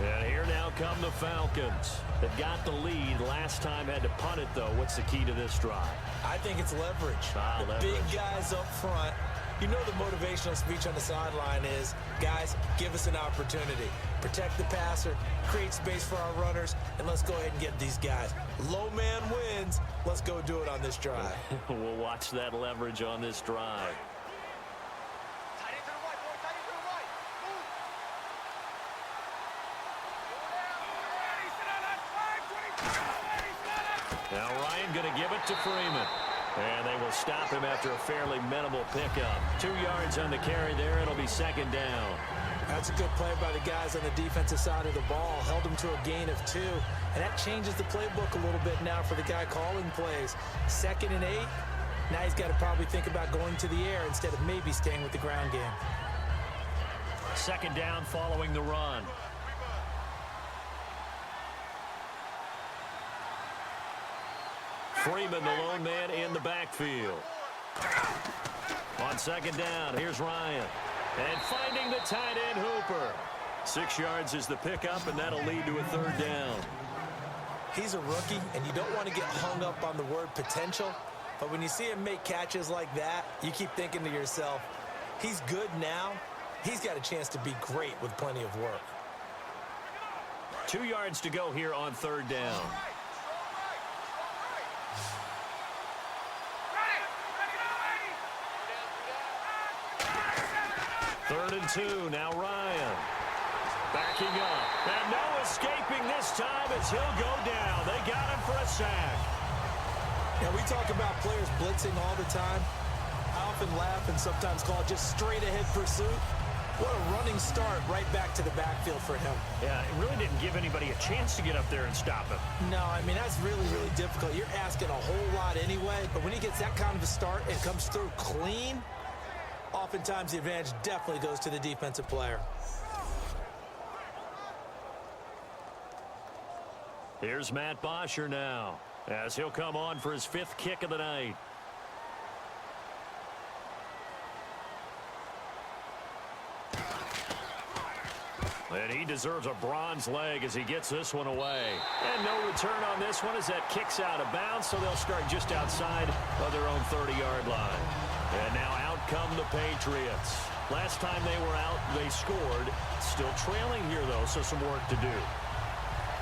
And here now come the Falcons. They've got the lead. Last time had to punt it, though. What's the key to this drive? I think it's leverage. Leverage. Big guys up front. You know the motivational speech on the sideline is, guys, give us an opportunity. Protect the passer, create space for our runners, and let's go ahead and get these guys. Low man wins. Let's go do it on this drive. We'll watch that leverage on this drive. Tight end to the right, boy. Tight end to the right. Move. Now Ryan going to give it to Freeman. And they will stop him after a fairly minimal pickup. 2 yards on the carry there. It'll be second down. That's a good play by the guys on the defensive side of the ball. Held them to a gain of 2. And that changes the playbook a little bit now for the guy calling plays. 2nd and 8. Now he's got to probably think about going to the air instead of maybe staying with the ground game. Second down following the run. Freeman, the lone man in the backfield. On second down, here's Ryan. And finding the tight end, Hooper. 6 yards is the pickup, and that'll lead to a 3rd down. He's a rookie, and you don't want to get hung up on the word potential. But when you see him make catches like that, you keep thinking to yourself, he's good now. He's got a chance to be great with plenty of work. 2 yards to go here on 3rd down. Third and 2, now Ryan. Backing up. And no escaping this time as he'll go down. They got him for a sack. Now, we talk about players blitzing all the time. I often laugh and sometimes call it just straight-ahead pursuit. What a running start right back to the backfield for him. Yeah, it really didn't give anybody a chance to get up there and stop him. No, I mean, that's really, really difficult. You're asking a whole lot anyway, but when he gets that kind of a start and comes through clean, oftentimes the advantage definitely goes to the defensive player. Here's Matt Bosher now, as he'll come on for his 5th kick of the night. And he deserves a bronze leg as he gets this one away. And no return on this one as that kicks out of bounds, so they'll start just outside of their own 30-yard line. And now out come the Patriots. Last time they were out, they scored. Still trailing here, though, so some work to do.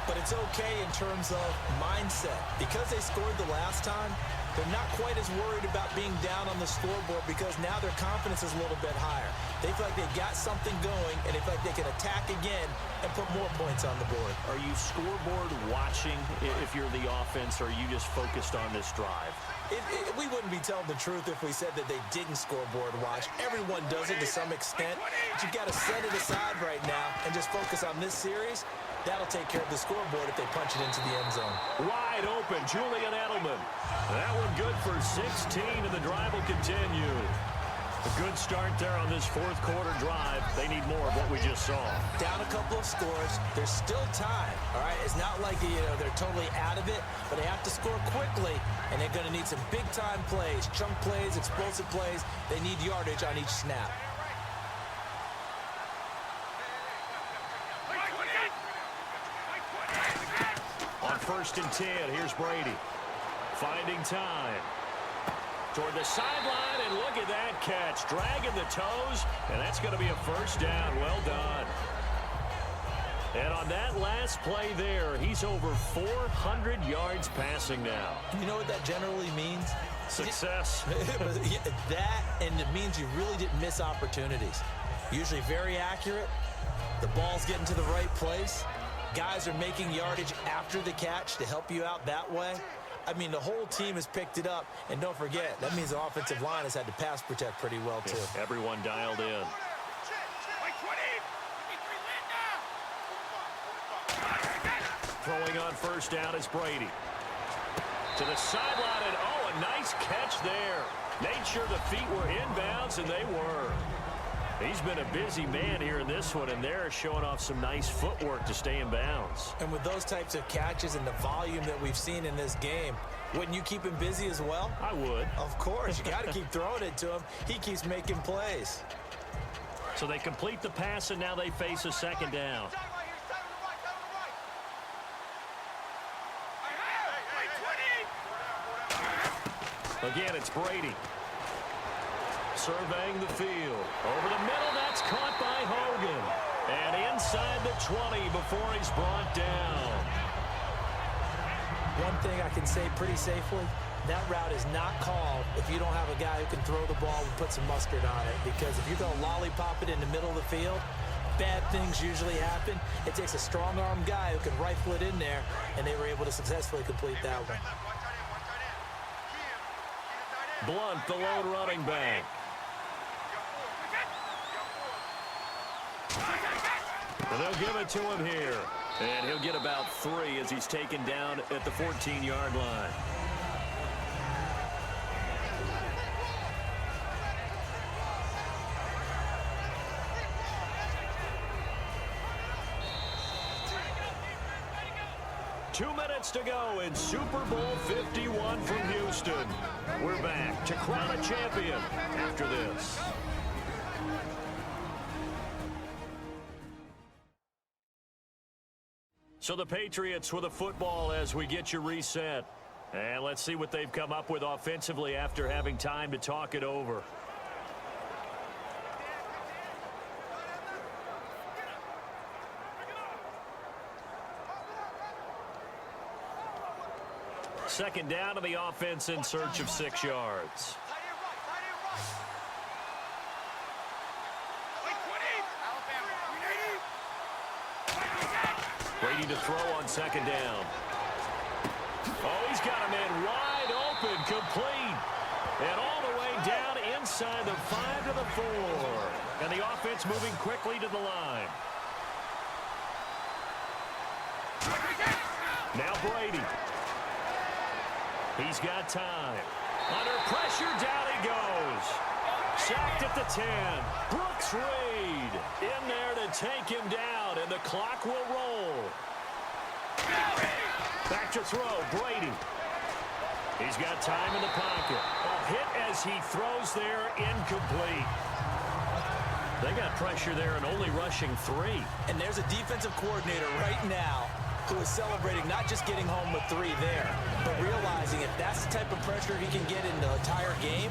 But it's okay in terms of mindset. Because they scored the last time, they're not quite as worried about being down on the scoreboard because now their confidence is a little bit higher. They feel like they've got something going, and they feel like they can attack again and put more points on the board. Are you scoreboard watching if you're the offense, or are you just focused on this drive? We wouldn't be telling the truth if we said that they didn't scoreboard watch. Everyone does it to some extent, but you've got to set it aside right now and just focus on this series. That'll take care of the scoreboard if they punch it into the end zone. Wide open, Julian Edelman. That one good for 16, and the drive will continue. A good start there on this 4th quarter drive. They need more of what we just saw. Down a couple of scores. There's still time, all right? It's not like they're totally out of it, but they have to score quickly, and they're going to need some big-time plays, chunk plays, explosive plays. They need yardage on each snap. On 1st and 10, here's Brady. Finding time. Toward the sideline, and look at that catch. Dragging the toes, and that's going to be a 1st down. Well done. And on that last play there, he's over 400 yards passing now. You know what that generally means? Success. That, and it means you really didn't miss opportunities. Usually very accurate. The ball's getting to the right place. Guys are making yardage after the catch to help you out that way. I mean, the whole team has picked it up. And don't forget, that means the offensive line has had to pass protect pretty well, too. Yeah, everyone dialed in. Throwing on 1st down is Brady. To the sideline, and oh, a nice catch there. Made sure the feet were inbounds, and they were. He's been a busy man here in this one, and they're showing off some nice footwork to stay in bounds. And with those types of catches and the volume that we've seen in this game, wouldn't you keep him busy as well? I would. Of course. You got to keep throwing it to him. He keeps making plays. So they complete the pass, and now they face a 2nd down. Again, it's Brady. Surveying the field. Over the middle, that's caught by Hogan. And inside the 20 before he's brought down. One thing I can say pretty safely, that route is not called if you don't have a guy who can throw the ball and put some mustard on it. Because if you're going to lollipop it in the middle of the field, bad things usually happen. It takes a strong-arm guy who can rifle it in there, and they were able to successfully complete that one. Blunt, the lone running back. And they'll give it to him here. And he'll get about 3 as he's taken down at the 14-yard line. Two minutes to go in Super Bowl 51 from Houston. We're back to crown a champion after this. So the Patriots with a football as we get you reset. And let's see what they've come up with offensively after having time to talk it over. Second down to the offense in search of 6 yards. Brady to throw on second down. Oh, he's got a man wide open, complete. And all the way down inside the 5 to the 4. And the offense moving quickly to the line. Now Brady. He's got time. Under pressure, down he goes. Sacked at the 10. Brooks Reed in there to take him down, and the clock will roll. Back to throw, Brady. He's got time in the pocket. A hit as he throws there, incomplete. They got pressure there and only rushing 3. And there's a defensive coordinator right now who is celebrating not just getting home with 3 there, but realizing if that's the type of pressure he can get in the entire game,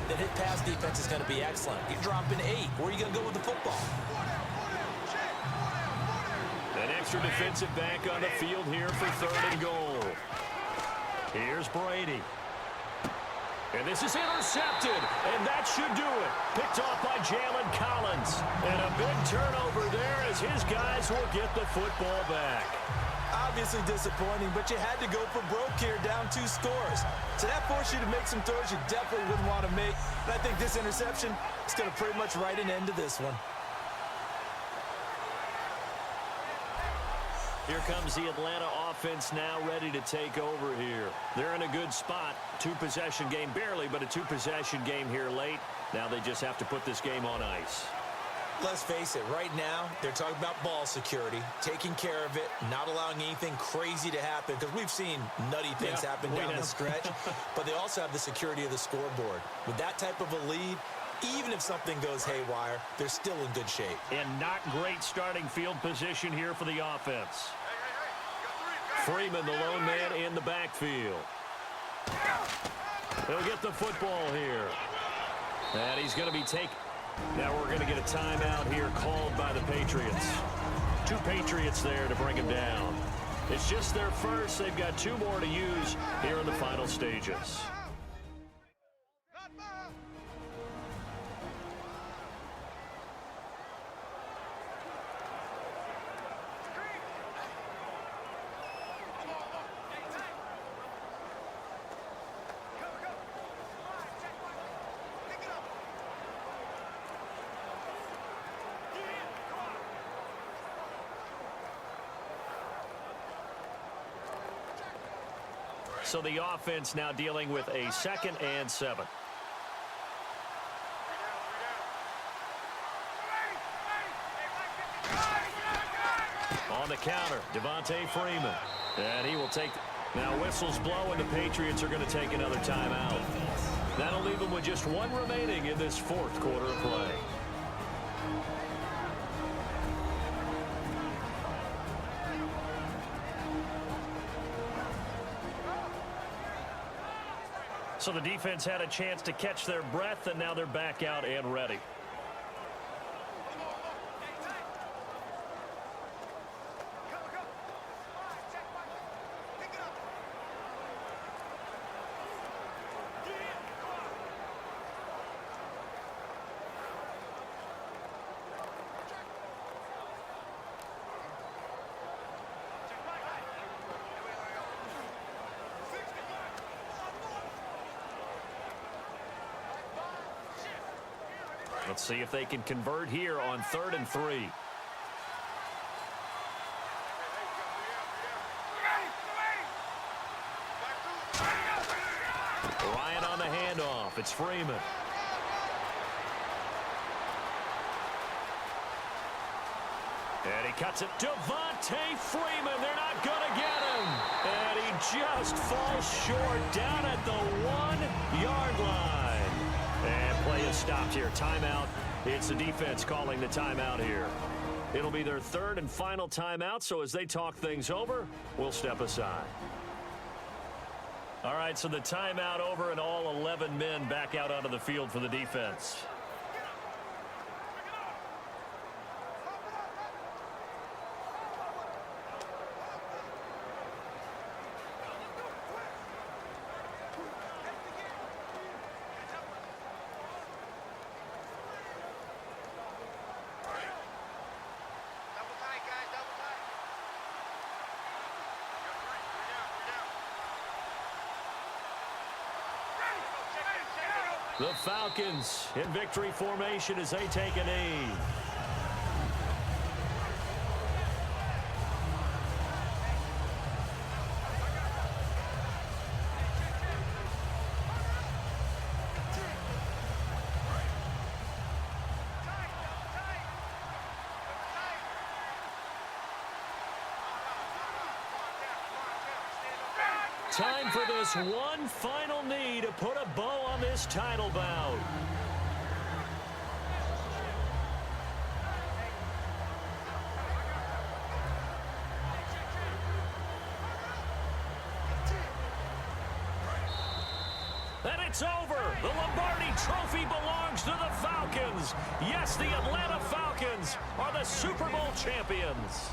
then his pass defense is going to be excellent. You're dropping 8. Where are you going to go with the football? An extra defensive back on the field here for 3rd and goal. Here's Brady. And this is intercepted, and that should do it. Picked off by Jalen Collins. And a big turnover there as his guys will get the football back. Obviously disappointing, but you had to go for broke here, down 2 scores. So that forced you to make some throws you definitely wouldn't want to make. And I think this interception is going to pretty much write an end to this one. Here comes the Atlanta offense now ready to take over here. They're in a good spot. 2-possession game, barely, but a 2-possession game here late. Now they just have to put this game on ice. Let's face it, right now, they're talking about ball security, taking care of it, not allowing anything crazy to happen, because we've seen nutty things happen down the stretch, but they also have the security of the scoreboard. With that type of a lead, even if something goes haywire, they're still in good shape. And not great starting field position here for the offense. Freeman, the lone man in the backfield. He'll get the football here. And he's going to be taken. Now we're going to get a timeout here called by the Patriots. 2 Patriots there to bring him down. It's just their first. They've got 2 more to use here in the final stages. So the offense now dealing with a 2nd and 7. On the counter, Devontae Freeman. And he will take. Now whistles blow, and the Patriots are going to take another timeout. That'll leave them with just 1 remaining in this 4th quarter of play. So the defense had a chance to catch their breath, and now they're back out and ready. Let's see if they can convert here on 3rd and 3. Ryan on the handoff. It's Freeman. And he cuts it. Devontae Freeman. They're not going to get him. And he just falls short down at the 1-yard line. And play is stopped here. Timeout. It's the defense calling the timeout here. It'll be their 3rd and final timeout, so as they talk things over, we'll step aside. All right, so the timeout over and all 11 men back out onto the field for the defense. The Falcons in victory formation as they take a knee. Time for this one final knee to put a bow on this title bout. And it's over. The Lombardi Trophy belongs to the Falcons. Yes, the Atlanta Falcons are the Super Bowl champions.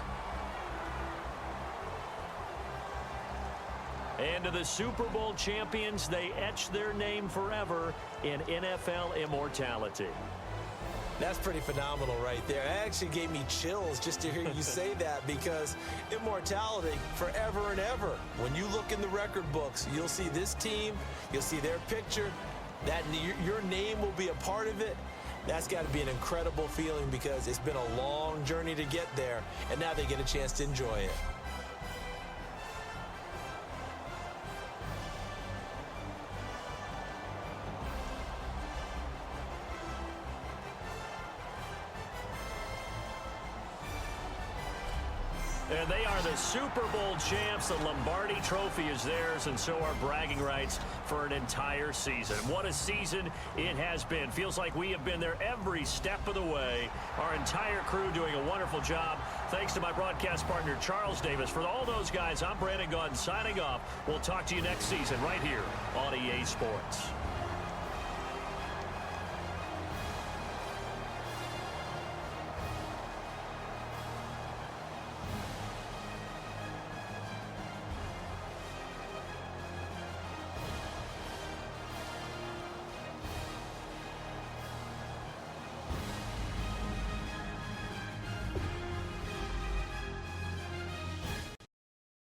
And to the Super Bowl champions, they etch their name forever in NFL immortality. That's pretty phenomenal right there. It actually gave me chills just to hear you say that, because immortality forever and ever. When you look in the record books, you'll see this team, you'll see their picture, that your name will be a part of it. That's got to be an incredible feeling, because it's been a long journey to get there, and now they get a chance to enjoy it. And they are the Super Bowl champs. The Lombardi Trophy is theirs, and so are bragging rights for an entire season. What a season it has been. Feels like we have been there every step of the way. Our entire crew doing a wonderful job. Thanks to my broadcast partner, Charles Davis. For all those guys, I'm Brandon Gaudin signing off. We'll talk to you next season right here on EA Sports.